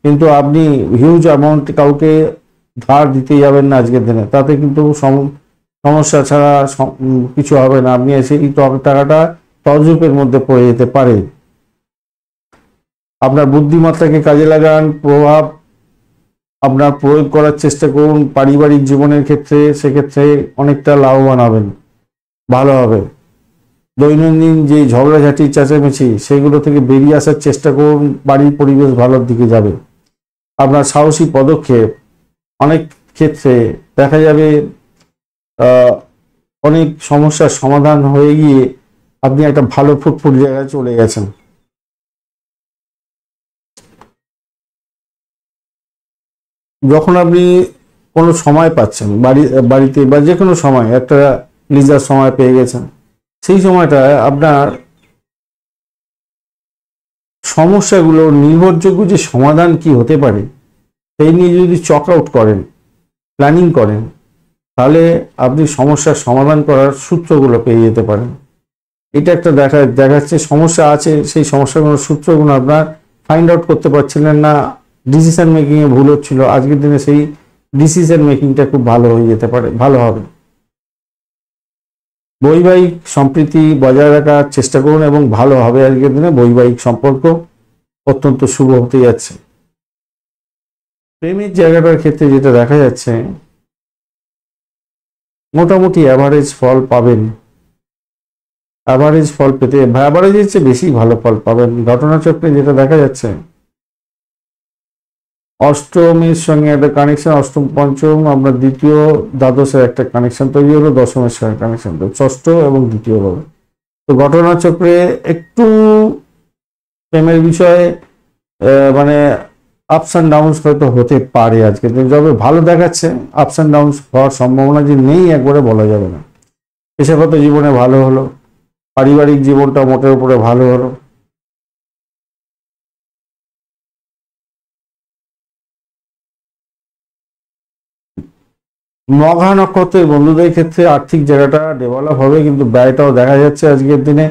A: কিন্তু আপনি হিউজ অ্যামাউন্ট কাউকে ধার দিতে যাবেন না আজকের দিনে, তাতে কিন্তু সমস্যা ছাড়া কিছু হবে না। আপনি এসে এই টাকাটা তরজুপের মধ্যে পড়ে যেতে পারে। আপনার বুদ্ধিমত্তাকে কাজে লাগান, প্রভাব আপনার প্রয়োগ করার চেষ্টা করুন পারিবারিক জীবনের ক্ষেত্রে, সেক্ষেত্রে অনেকটা লাভবান হবেন, ভালো হবে। দৈনন্দিন যে ঝগড়াঝাটি চেঁচামেচি সেগুলো থেকে বেরিয়ে আসার চেষ্টা করুন, বাড়ির পরিবেশ ভালোর দিকে যাবে। আপনার সাহসী পদক্ষেপ অনেক ক্ষেত্রে দেখা যাবে অনেক সমস্যার সমাধান হয়ে গিয়ে আপনি একটা ভালো ফুটফুট জায়গায় চলে গেছেন। যখন আপনি কোনো সময় পাচ্ছেন বাড়িতে বা যে কোনো সময় একটা লিজার সময় পেয়ে গেছেন, সেই সময়টা আপনার সমস্যাগুলো নির্ভরযোগ্য যে সমাধান কি হতে পারে সেই নিয়ে যদি চক আউট করেন, প্ল্যানিং করেন, তাহলে আপনি সমস্যার সমাধান করার সূত্রগুলো পেয়ে যেতে পারেন। এটা একটা দেখাচ্ছে সমস্যা আছে, সেই সমস্যাগুলোর সূত্রগুলো আপনার ফাইন্ড আউট করতে পারছিলেন না, ডিসিশন মেকিংয়ে ভুল হচ্ছিল। আজকের দিনে সেই ডিসিশন মেকিংটা খুব ভালো হয়ে যেতে পারে, ভালো হবে। বৈবাহিক সম্প্রীতি বজায় রাখার চেষ্টা করুন এবং ভালো হবে আজকের দিনে। বৈবাহিক সম্পর্ক অত্যন্ত শুভ হতে যাচ্ছে। প্রেমের জায়গাটার ক্ষেত্রে যেটা দেখা যাচ্ছে, মোটামুটি অ্যাভারেজ ফল পাবেন। অ্যাভারেজ ফল পেতে অ্যাভারেজের চেয়ে বেশি ভালো ফল পাবেন। ঘটনাচক্রে যেটা দেখা যাচ্ছে, অষ্টমীর সঙ্গে একটা কানেকশন, অষ্টম পঞ্চম আপনার দ্বিতীয় দ্বাদশের একটা কানেকশন তৈরি হলো, দশমের সঙ্গে কানেকশন তৈরি, ষষ্ঠ এবং দ্বিতীয় ভাবে। তো ঘটনাচক্রে একটু প্রেমের বিষয়ে মানে আপস অ্যান্ড ডাউনস হয়তো হতে পারে আজকে, যবে ভালো দেখাচ্ছে আপস অ্যান্ড ডাউনস হওয়ার সম্ভাবনা যে নেই একবারে বলা যাবে না। পেশাগত জীবনে ভালো হলো, পারিবারিক জীবনটা মোটের উপরে ভালো হলো। মঘা নক্ষত্রের বন্ধুদের ক্ষেত্রে আর্থিক জায়গাটা ডেভেলপ হবে, কিন্তু ব্যয়টাও দেখা যাচ্ছে আজকের দিনে।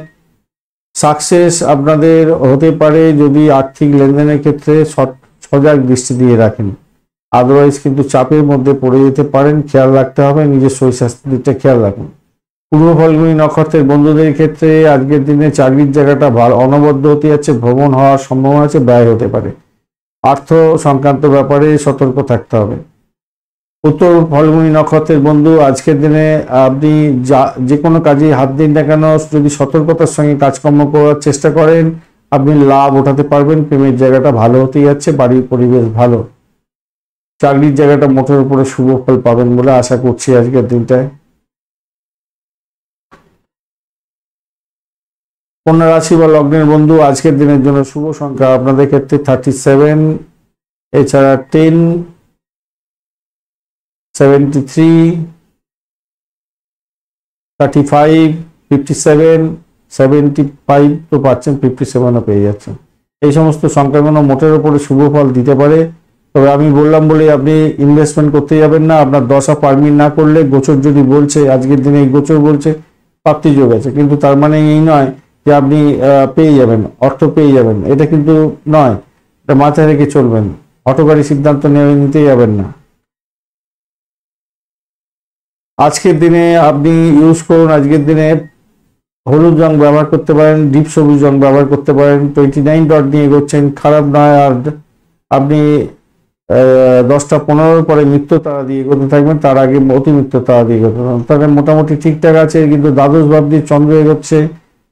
A: সাকসেস আপনাদের হতে পারে যদি আর্থিক লেনদেনের ক্ষেত্রে সজাগ দৃষ্টি দিয়ে রাখেন, আদারওয়াইজ কিন্তু চাপের মধ্যে পড়ে যেতে পারেন। খেয়াল রাখতে হবে, নিজের শরীর স্বাস্থ্যের দিকটা খেয়াল রাখুন। পূর্ব ফাল্গুনী নক্ষত্রের বন্ধুদের ক্ষেত্রে আজকের দিনে চাকরির জায়গাটা অনবদ্য হতে যাচ্ছে, ভ্রমণ হওয়ার সম্ভাবনা আছে, ব্যয় হতে পারে। অর্থ সংক্রান্ত ব্যাপারে সতর্ক থাকতে হবে। উত্তর ফাল্গুনী নক্ষত্রের বন্ধু আজকের দিনে আপনি যে কোনো কাজে হাত দিন না কেন, যদি সতর্কতার সঙ্গে কাজকর্ম করার চেষ্টা করেন আপনি লাভ উঠাতে পারবেন। প্রেমের জায়গাটা ভালো হতে যাচ্ছে, বাড়ির পরিবেশ ভালো, চাকরির জায়গাটা মোটের উপরে শুভ ফল পাবেন বলে আশা করছি আজকের দিনটায়। কন্যা রাশি বা লগ্নের বন্ধু আজকের দিনের জন্য শুভ সংখ্যা আপনাদের ক্ষেত্রে 37, এছাড়া 10, 73, 35, 57, 75 তো পাচ্ছেন, 57ও পেয়ে যাচ্ছেন। এই সমস্ত সংখ্যাগুলো মোটের উপরে শুভ ফল দিতে পারে। তবে আমি বললাম বলে আপনি ইনভেস্টমেন্ট করতে যাবেন না, আপনার দশা পারমিট না করলে, গোচর যদি বলছে আজকের দিনে এই গোচর বলছে প্রাপ্তি যোগ আছে, কিন্তু তার মানে এই নয় যে আপনি পেয়ে যাবেন, অর্থ পেয়ে যাবেন, এটা কিন্তু নয়। এটা মাথায় রেখে চলবেন, হঠকারী সিদ্ধান্ত নিতে যাবেন না। আজকের দিনে আপনি ইউজ করুন, আজকের দিনে হলুদ রং ব্যবহার করতে পারেন, ডিপ সবুজ রং ব্যবহার করতে পারেন। 29 ডট নিয়ে এগোচ্ছেন, খারাপ নয়। আর আপনি 10টা 15 পরে মৃত্যু তারা দিয়ে এগোতে থাকবেন, তার আগে অতি মৃত্যু তারা দিয়ে এগোতে থাকবেন, তাহলে মোটামুটি ঠিকঠাক আছে। কিন্তু দ্বাদশ ভাব দিয়ে চন্দ্র এগোচ্ছে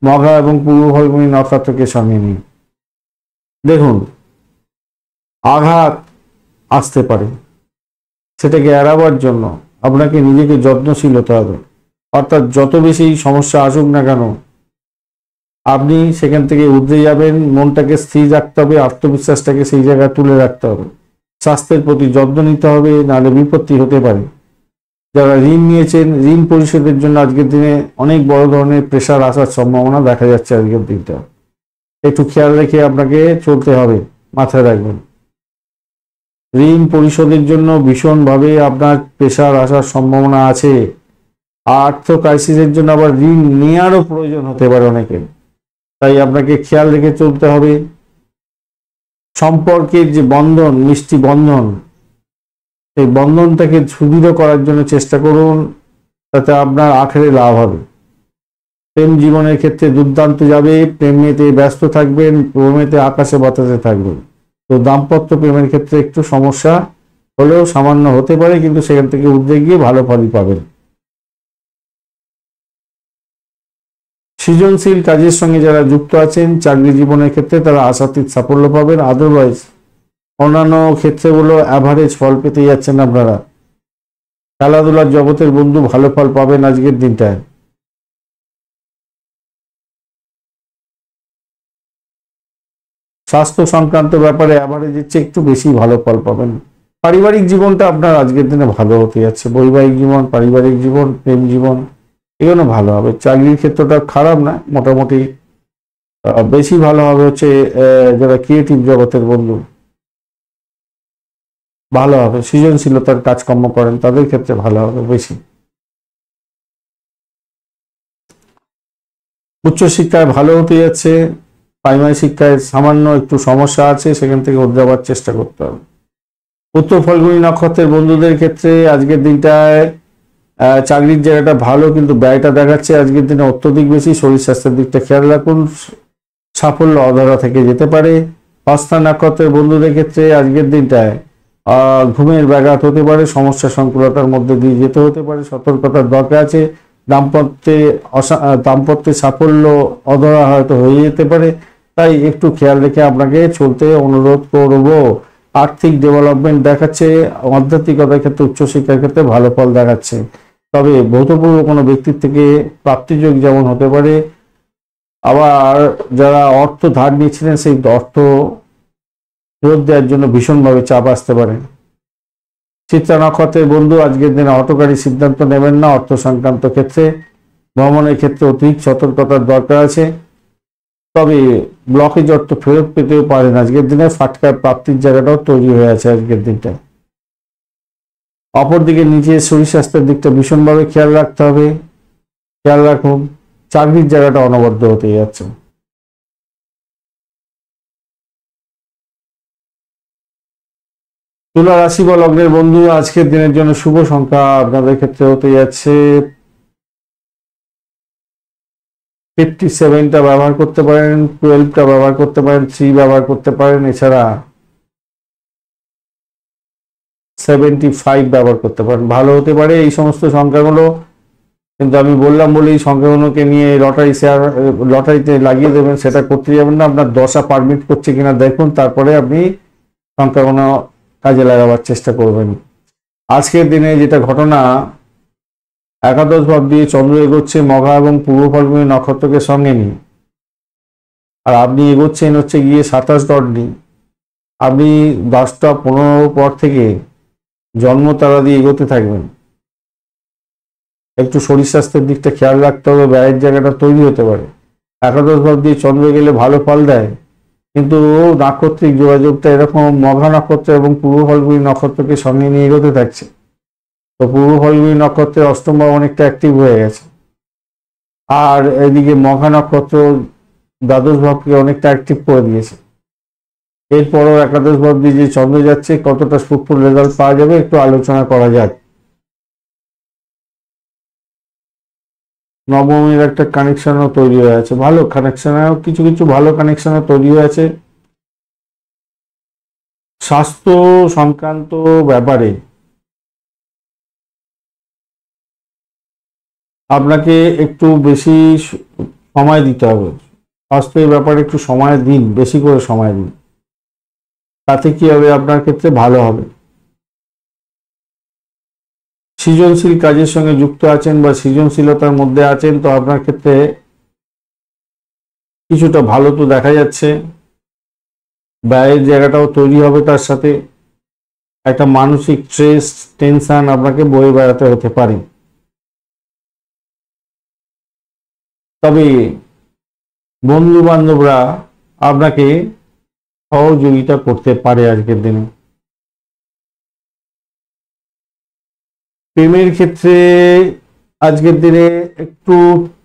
A: মঘা এবং পূর্ব ফাল্গুনী নক্ষত্রকে সঙ্গে নিয়ে। দেখুন, আঘাত আসতে পারে, সেটাকে এড়াবার জন্য আপনাকে নিজেকে যত্নশীল হতে হবে। অর্থাৎ যত বেশি সমস্যা আসুক না কেন আপনি সেখান থেকে উঠে যাবেন, মনটাকে স্থির রাখতে হবে, আত্মবিশ্বাসটাকে সেই জায়গায় তুলে রাখতে হবে, স্বাস্থ্যের প্রতি যত্ন নিতে হবে, নাহলে বিপত্তি হতে পারে। যারা ঋণ নিয়েছেন, ঋণ পরিশোধের জন্য আজকের দিনে অনেক বড় ধরনের প্রেশার আসার সম্ভাবনা দেখা যাচ্ছে আজকের দিনটা। একটু খেয়াল রেখে আপনাকে চলতে হবে, মাথায় রাখবেন। ঋণ পরিশোধের জন্য ভীষণভাবে আপনার প্রেশার আসার সম্ভাবনা আছে। আর্থ ক্রাইসিসের জন্য আবার ঋণ নেওয়ারও প্রয়োজন হতে পারে অনেকের, তাই আপনাকে খেয়াল রেখে চলতে হবে। সম্পর্কের যে বন্ধন, মিষ্টি বন্ধন, এই বন্ধনটাকে সুদৃঢ় করার জন্য চেষ্টা করুন, তাতে আপনার আখেরে লাভ হবে। প্রেম জীবনের ক্ষেত্রে দুর্দান্ত যাবে, প্রেমেতে ব্যস্ত থাকবেন, প্রেমেতে আকাশে বাতাসে থাকবেন। তো দাম্পত্য প্রেমের ক্ষেত্রে একটু সমস্যা হলেও সামান্য হতে পারে, কিন্তু সেখান থেকে উঠে গিয়ে ভালো ফলই পাবেন। সৃজনশীল কাজের সঙ্গে যারা যুক্ত আছেন চাকরি জীবনের ক্ষেত্রে তারা আশাতীত সাফল্য পাবেন। আদারওয়াইজ অন্যান্য ক্ষেত্রেগুলো অ্যাভারেজ ফল পেতে যাচ্ছেন আপনারা। খেলাধুলার জগতের বন্ধু ভালো ফল পাবেন আজকের দিনটায়। স্বাস্থ্য সংক্রান্ত ব্যাপারে অ্যাভারেজের চেয়ে একটু বেশি ভালো ফল পাবেন। পারিবারিক জীবনটা আপনার আজকের দিনে ভালো হতে যাচ্ছে, বৈবাহিক জীবন, পারিবারিক জীবন, প্রেম জীবন এগুলো ভালো হবে। চাকরির ক্ষেত্রটা খারাপ না, মোটামুটি বেশি ভালো হবে হচ্ছে যারা ক্রিয়েটিভ জগতের বন্ধু, ভালো হবে। সৃজনশীলতার কাজকর্ম করেন তাদের ক্ষেত্রে ভালো হবে বেশি। উচ্চশিক্ষায় ভালো হতে যাচ্ছে, প্রাইমারি শিক্ষায় সামান্য একটু সমস্যা আছে, সেখান থেকে উদ্ধার চেষ্টা করতে হবে। উত্তর ফাল্গুনী নক্ষত্রের বন্ধুদের ক্ষেত্রে আজকের দিনটায় চাকরির জায়গাটা ভালো, কিন্তু ব্যয়টা দেখাচ্ছে আজকের দিনে অত্যধিক বেশি। শরীর স্বাস্থ্যের দিকটা খেয়াল রাখুন, সাফল্য অধরা থেকে যেতে পারে। হস্তা নক্ষত্রের বন্ধুদের ক্ষেত্রে আজকের দিনটায় ঘুমের ব্যাঘাত হতে পারে, সমস্যা সংকুলতার মধ্যে দিয়ে যেতে হতে পারে, সতর্কতার দরকার আছে। দাম্পত্যে সাফল্য অধরা হয়তো হয়ে যেতে পারে, তাই একটু খেয়াল রেখে আপনাকে চলতে অনুরোধ করব। আর্থিক ডেভেলপমেন্ট দেখাচ্ছে, আধ্যাত্মিকতার ক্ষেত্রে উচ্চশিক্ষার ক্ষেত্রে ভালো ফল দেখাচ্ছে। তবে ভৌতপূর্ব কোনো ব্যক্তির থেকে প্রাপ্তিযোগ যেমন হতে পারে, আবার যারা অর্থ ধার নিয়েছিলেন সেই অর্থ ফেরত দেওয়ার জন্য ভীষণভাবে চাপ আসতে পারে। চিত্রা নক্ষত্রের বন্ধু আজকের দিনে হঠকারী সিদ্ধান্ত নেবেন না। অর্থ সংক্রান্ত ক্ষেত্রে, ভ্রমণের ক্ষেত্রে অতিরিক্ত সতর্কতার দরকার আছে। তবে ব্লকেজ অর্থ ফেরত পেতেও পারেন আজকের দিনে। ফাটকার প্রাপ্তির জায়গাটাও তৈরি হয়ে আছে আজকের দিনটা। অপরদিকে নিজের শরীর স্বাস্থ্যের দিকটা ভীষণভাবে খেয়াল রাখতে হবে। খেয়াল রাখুন, চাকরির জায়গাটা অনবদ্য হতে যাচ্ছে। তুলা রাশি বা লগ্নের বন্ধু আজকের দিনের জন্য শুভ সংখ্যা আপনাদের ক্ষেত্রে হতে যাচ্ছে 57টা ব্যবহার করতে পারেন, 12টা ব্যবহার করতে পারেন, 3 ব্যবহার করতে পারেন, এছাড়া 75 ব্যবহার করতে পারেন। ভালো হতে পারে এই সমস্ত সংখ্যাগুলো, কিন্তু আমি বললাম বলে এই সংখ্যাগুলোকে নিয়ে লটারিতে লাগিয়ে দেবেন সেটা করতে যাবেন না। আপনার দশা পারমিট করছে কিনা দেখুন, তারপরে আপনি সংখ্যাগুলো কাজে লাগাবার চেষ্টা করবেন। আজকের দিনে যেটা ঘটনা, একাদশ ভাব দিয়ে চন্দ্র এগোচ্ছে মঘা এবং পূর্ব ফাল্গুনী নক্ষত্রকে সঙ্গে নিয়ে, আর আপনি এগোচ্ছেন হচ্ছে গিয়ে 27 ডট নিয়ে। আপনি 10টা 15 পর থেকে জন্ম তারা দিয়ে এগোতে থাকবেন। একটু শরীর স্বাস্থ্যের দিকটা খেয়াল রাখতে হবে, ব্যয়ের জায়গাটা তৈরি হতে পারে। একাদশ ভাব দিয়ে চন্দ্র গেলে ভালো ফল দেয়, কিন্তু নাক্ষত্রিক যোগাযোগটা এরকম মঘা নক্ষত্র এবং পূর্ব ফাল্গুনী নক্ষত্রকে সঙ্গে নিয়ে এগোতে থাকছে। তো পূর্ব ফাল্গুনী নক্ষত্রের অষ্টম ভাব অনেকটা অ্যাক্টিভ হয়ে গেছে, আর এদিকে মঘা নক্ষত্র দ্বাদশ ভাবকে অনেকটা অ্যাক্টিভ করে দিয়েছে। এরপরও একাদশ ভাব দিয়ে যে চন্দ্র যাচ্ছে, কতটা ফ্রুটফুল রেজাল্ট পাওয়া যাবে একটু আলোচনা করা যাক। নবমীর একটা কানেকশনও তৈরি হয়ে আছে, ভালো কানেকশনও কিছু কিছু ভালো কানেকশনও তৈরি হয়ে আছে। স্বাস্থ্য সংক্রান্ত ব্যাপারে আপনাকে একটু বেশি সময় দিতে হবে। স্বাস্থ্যের ব্যাপারে একটু সময় দিন, বেশি করে সময় দিন, তাতে কি হবে আপনার ক্ষেত্রে ভালো হবে। সৃজনশীল কাজের সঙ্গে যুক্ত আছেন বা সৃজনশীলতার মধ্যে আছেন, তো আপনার ক্ষেত্রে কিছুটা ভালো তো দেখা যাচ্ছে। ব্যয়ের জায়গাটাও তৈরি হবে, তার সাথে একটা মানসিক স্ট্রেস টেনশন আপনাকে বয়ে বেড়াতে হতে পারে। তবে বন্ধু বান্ধবরা আপনাকে সহযোগিতা করতে পারে আজকের দিনে। প্রেমের ক্ষেত্রে আজকের দিনে একটু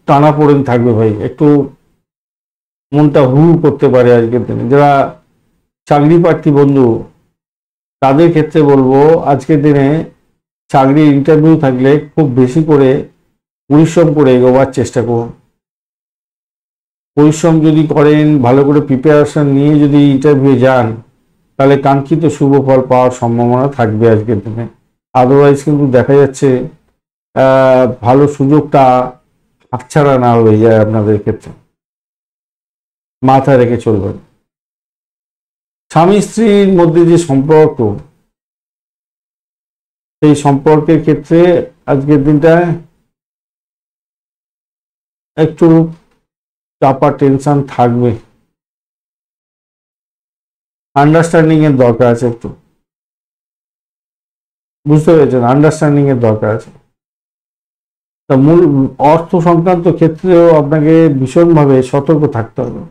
A: টানাপোড়েন থাকবে ভাই, একটু মনটা হু করতে পারে আজকের দিনে। যারা চাকরি প্রার্থী বন্ধু তাদের ক্ষেত্রে বলবো আজকের দিনে চাকরির ইন্টারভিউ থাকলে খুব বেশি করে পরিশ্রম করে এগোবার চেষ্টা করুন। পরিশ্রম যদি করেন, ভালো করে প্রিপারেশন নিয়ে যদি ইন্টারভিউ যান, তাহলে কাঙ্ক্ষিত শুভ ফল পাওয়ার সম্ভাবনা থাকবে আজকের দিনে। আদারওয়াইজ কিন্তু দেখা যাচ্ছে ভালো সুযোগটা হাতছাড়া না হয়ে যায় আপনাদের ক্ষেত্রে, মাথায় রেখে চলবেন। স্বামী স্ত্রীর মধ্যে যে সম্পর্ক, সেই সম্পর্কের ক্ষেত্রে আজকের দিনটা একটু চাপা টেনশন থাকবে। আন্ডারস্ট্যান্ডিং এর দরকার আছে, একটু বুঝতে পেরেছেন, আন্ডারস্ট্যান্ডিং এর দরকার আছে। তা মূল অর্থ সংক্রান্ত ক্ষেত্রেও আপনাকে ভীষণভাবে সতর্ক থাকতে হবে।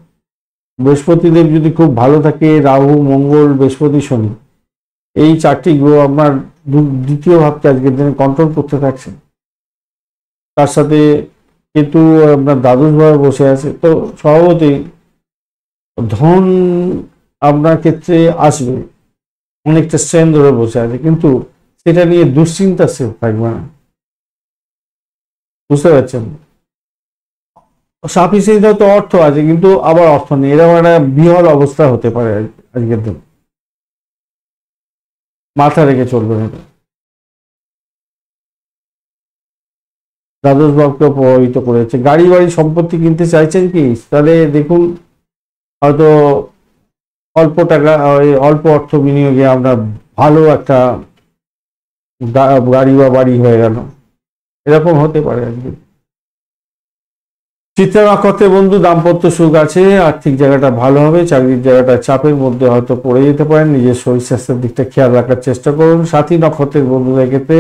A: বৃহস্পতিদেব যদি খুব ভালো থাকে, রাহু মঙ্গল বৃহস্পতি শনি এই 4টি গ্রহ আপনার দ্বিতীয় ভাবকে আজকের দিনে কন্ট্রোল করতে থাকছে। তার সাথে কেতু আপনার দ্বাদশ ভাবে বসে আছে, তো স্বভাবতই ধন আপনার ক্ষেত্রে আসবে, অনেকটা স্ট্রেন ধরে বসে আছে, কিন্তু সেটা নিয়ে দুশ্চিন্তা সে থাকবে না। বুঝতে পারছেন, সাফিসিয়েন্ট তো অর্থ আছে কিন্তু আবার অর্থ নেই, এরকম একটা বিহল অবস্থা হতে পারে আজকের দিন, মাথা রেখে চলবেন এটা। দ্বাদশ ভাবকে প্রভাবিত করেছে। গাড়ি বাড়ি সম্পত্তি কিনতে চাইছেন কি, তাহলে দেখুন হয়তো অল্প টাকা অল্প অর্থ বিনিয়োগে আপনার ভালো একটা গাড়ি বা বাড়ি হয়ে গেল, এরকম হতে পারে আজকে। চিত্রা নক্ষত্রে বন্ধু দাম্পত্য সুখ আছে, আর্থিক জায়গাটা ভালো হবে, চাকরির জায়গাটা চাপের মধ্যে হয়তো পড়ে যেতে পারেন, নিজের শরীর স্বাস্থ্যের দিকটা খেয়াল রাখার চেষ্টা করুন। সাথী নক্ষত্রের বন্ধুদের ক্ষেত্রে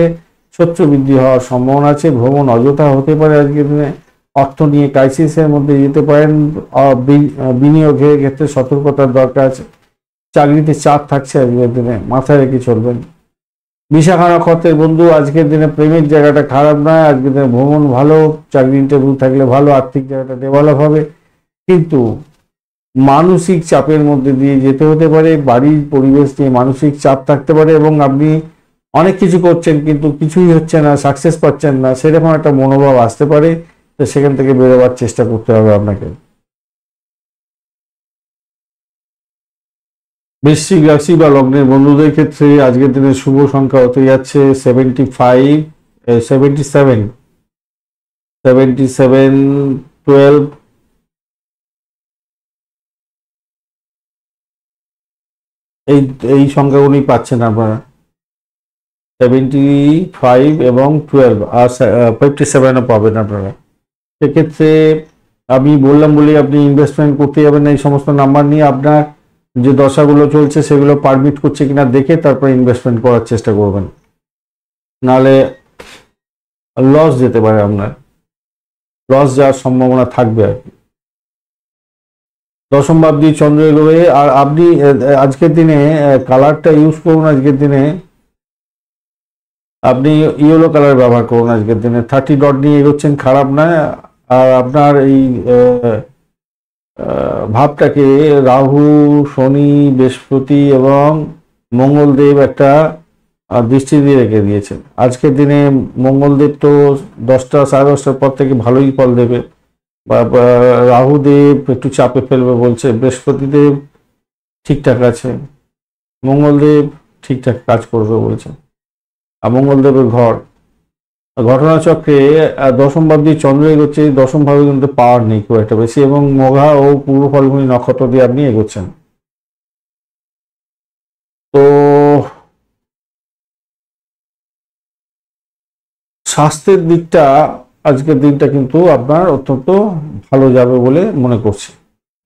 A: শত্রু বৃদ্ধি হওয়ার সম্ভাবনা আছে, ভ্রমণ অযথা হতে পারে আজকের দিনে, অর্থ নিয়ে ক্রাইসিসের মধ্যে যেতে পারেন, বিনিয়োগের ক্ষেত্রে সতর্কতার দরকার আছে, চাকরিতে চাপ থাকছে আজকের দিনে, মাথায় রেখে চলবেন। বিশাখা নক্ষত্রের বন্ধু আজকের দিনে প্রেমের জায়গাটা খারাপ নয়, আজকের দিনে ভ্রমণ ভালো, চাকরি ইন্টারভিউ থাকলে ভালো, আর্থিক জায়গাটা ডেভেলপ হবে, কিন্তু মানসিক চাপের মধ্যে দিয়ে যেতে হতে পারে, বাড়ির পরিবেশ নিয়ে মানসিক চাপ থাকতে পারে এবং আপনি অনেক কিছু করছেন কিন্তু কিছুই হচ্ছে না, সাকসেস পাচ্ছেন না, সেরকম একটা মনোভাব আসতে পারে। তো সেখান থেকে বেরোবার চেষ্টা করতে হবে আপনাকে। বৃশ্চিক রাশি বা লগ্নের বন্ধুদের ক্ষেত্রে আজকের দিনে শুভ সংখ্যা হতে যাচ্ছে 75, 77, 77, 12, এই এই সংখ্যাগুলি পাচ্ছেন আপনারা, 75 এবং 12 আর 57ও পাবেন আপনারা। সেক্ষেত্রে আমি বললাম বলি আপনি ইনভেস্টমেন্ট করতে যাবেন না, এই সমস্ত নাম্বার নিয়ে আপনার যে দশাগুলো চলছে সেগুলো পারমিট করছে কিনা দেখে তারপর ইনভেস্টমেন্ট করার চেষ্টা করবেন, নাহলে লস যেতে পারে, আপনার লস যাওয়ার সম্ভাবনা থাকবে আর কি। দশম ভাবদি চন্দ্র এগোবে, আর আপনি আজকের দিনে কালারটা ইউজ করুন, আজকের দিনে আপনি ইয়েলো কালার ব্যবহার করুন, আজকের দিনে 30 ডট নিয়ে এগোচ্ছেন, খারাপ নয়। আর আপনার এই ভাবটাকে রাহু, শনি, বৃহস্পতি এবং মঙ্গলদেব একটা দৃষ্টি দিয়ে রেখে দিয়েছেন। আজকের দিনে মঙ্গলদেব তো 10টা, 10:30টার পর থেকে ভালোই ফল দেবে, বা রাহুদেব একটু চাপে ফেলবে বলছে, বৃহস্পতিদেব ঠিকঠাক আছে, মঙ্গলদেব ঠিকঠাক কাজ করবে বলছে। আর মঙ্গলদেবের ঘটনাচক্রে দশম ভাব দিয়ে চন্দ্র এগোচ্ছে, দশম ভাবে কিন্তু পাওয়ার নেই খুব একটা বেশি, এবং মঘা ও পূর্ব ফাল্গুনী নক্ষত্র দিয়ে আপনি এগোচ্ছেন। তো স্বাস্থ্যের দিকটা আজকের দিনটা কিন্তু আপনার অত্যন্ত ভালো যাবে বলে মনে করছি,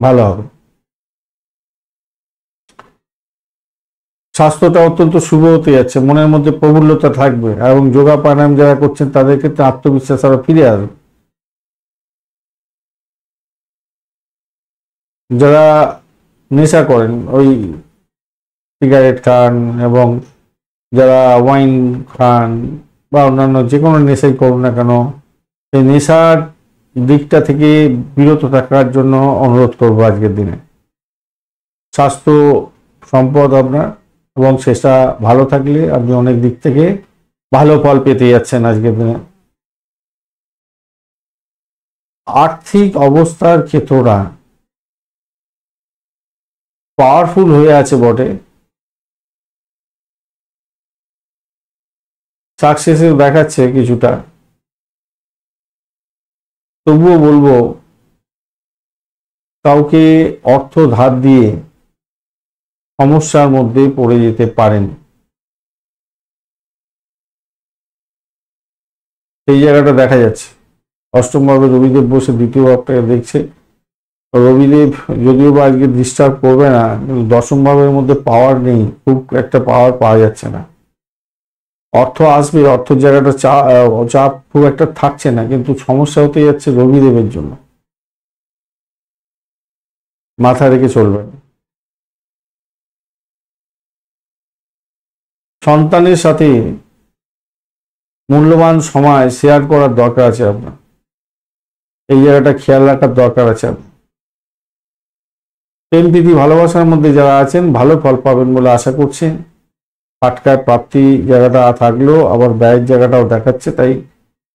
A: ভালো হবে। স্বাস্থ্যটা অত্যন্ত শুভ হতে যাচ্ছে, মনের মধ্যে প্রফুল্লতা থাকবে এবং যোগা প্রাণায়াম যারা করছেন তাদের ক্ষেত্রে আত্মবিশ্বাস আরো ফিরে আসবে। যারা নেশা করেন, ওই সিগারেট খান এবং যারা ওয়াইন খান বা অন্যান্য যে কোনো নেশাই করুন না কেন, এই নেশার দিকটা থেকে বিরত থাকার জন্য অনুরোধ করবো আজকের দিনে। স্বাস্থ্য সম্পদ আপনার, এবং সেটা ভালো থাকলে আপনি অনেক দিক থেকে ভালো ফল পেতে যাচ্ছেন আজকের দিনে। আর্থিক অবস্থার ক্ষেত্রটা পাওয়ারফুল হয়ে আছে বটে, সাকসেসের দেখাচ্ছে কিছুটা, তবুও বলবো কাউকে অর্থ ধার দিয়ে সমস্যার মধ্যে পড়ে যেতে পারেন, সেই জায়গাটা দেখা যাচ্ছে। অষ্টম ভাবে রবিদেব বসে দ্বিতীয় ভাবটাকে দেখছে, রবিদেব যদিও বা আজকে ডিস্টার্ব করবে না, কিন্তু দশম ভাবের মধ্যে পাওয়ার নেই, খুব একটা পাওয়ার পাওয়া যাচ্ছে না। অর্থ আসবে, অর্থের জায়গাটা চাপ খুব একটা থাকছে না, কিন্তু সমস্যা হতে যাচ্ছে রবিদেবের জন্য, মাথা রেখে চলবেন। সন্তানের সাথে মূল্যবান সময় শেয়ার করার দরকার আছে আপনার, এই জায়গাটা খেয়াল রাখার দরকার আছে আপনার। প্রেম প্রীতি ভালোবাসার মধ্যে যারা আছেন ভালো ফল পাবেন বলে আশা করছি। ফাটকায় প্রাপ্তি জায়গাটা থাকলেও আবার ব্যয়ের জায়গাটাও দেখাচ্ছে, তাই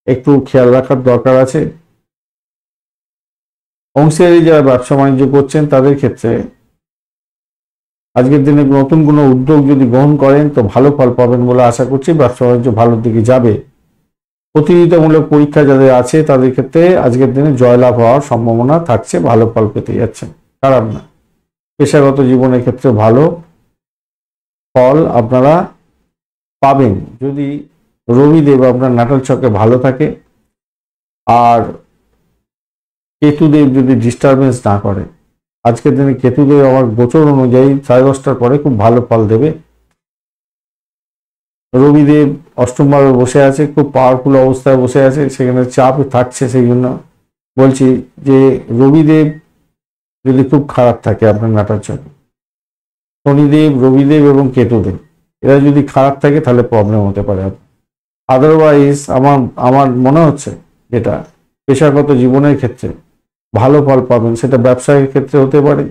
A: একটু খেয়াল রাখার দরকার আছে। অংশীদারি যারা ব্যবসা বাণিজ্য করছেন তাদের ক্ষেত্রে আজকের দিনে নতুন কোনো উদ্যোগ যদি গ্রহণ করেন তো ভালো ফল পাবেন বলে আশা করছি, ব্যবসা বাণিজ্য ভালোর দিকে যাবে। প্রতিযোগিতামূলক পরীক্ষা যাদের আছে তাদের ক্ষেত্রে আজকের দিনে জয়লাভ হওয়ার সম্ভাবনা থাকছে, ভালো ফল পেতে যাচ্ছেন, খারাপ না। পেশাগত জীবনের ক্ষেত্রে ভালো ফল আপনারা পাবেন যদি রবিদেব আপনার নাটাল ছকে ভালো থাকে আর কেতুদেব যদি ডিস্টারবেন্স না করে। আজকের দিনে কেতুদেব আমার গোচর অনুযায়ী 10:30টার পরে খুব ভালো ফল দেবে। রবিদেব অষ্টমভাবে বসে আছে, খুব পাওয়ারফুল অবস্থায় বসে আছে, সেখানে চাপ থাকছে। সেই জন্য বলছি যে রবিদেব যদি খুব খারাপ থাকে আপনার নাটাল ছকে, শনিদেব, রবিদেব এবং কেতুদেব এরা যদি খারাপ থাকে তাহলে প্রবলেম হতে পারে। আদারওয়াইজ আমার মনে হচ্ছে যেটা পেশাগত জীবনের ক্ষেত্রে ভালো ফল পাবেন, সেটা ব্যবসায়ের ক্ষেত্রে হতে পারে,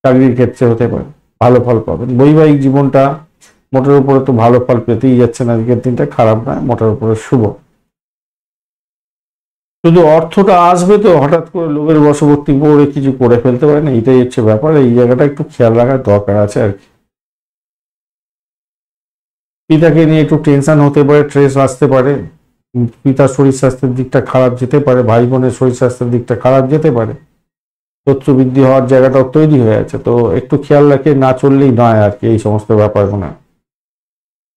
A: চাকরির ক্ষেত্রে হতে পারে, ভালো ফল পাবেন। বৈবাহিক জীবনটা মোটের উপরে তো ভালো ফল পেতেই যাচ্ছেন, আজকের দিনটা খারাপ নয়, মোটের উপরে শুভ। শুধু অর্থটা আসবে তো হঠাৎ করে লোভের বশবর্তী করে কিছু করে ফেলতে পারে না, এটাই হচ্ছে ব্যাপার। এই জায়গাটা একটু খেয়াল রাখার দরকার আছে আর কি। পিতাকে নিয়ে একটু টেনশন হতে পারে, স্ট্রেস আসতে পারে, পিতার শরীর স্বাস্থ্যের দিকটা খারাপ যেতে পারে, ভাই বোনের শরীর স্বাস্থ্যের দিকটা খারাপ যেতে পারে, শত্রু বৃদ্ধি হওয়ার জায়গাটাও তৈরি হয়ে আছে। তো একটু খেয়াল রাখে না চললেই নয় আর কি এই সমস্ত ব্যাপারগুলো।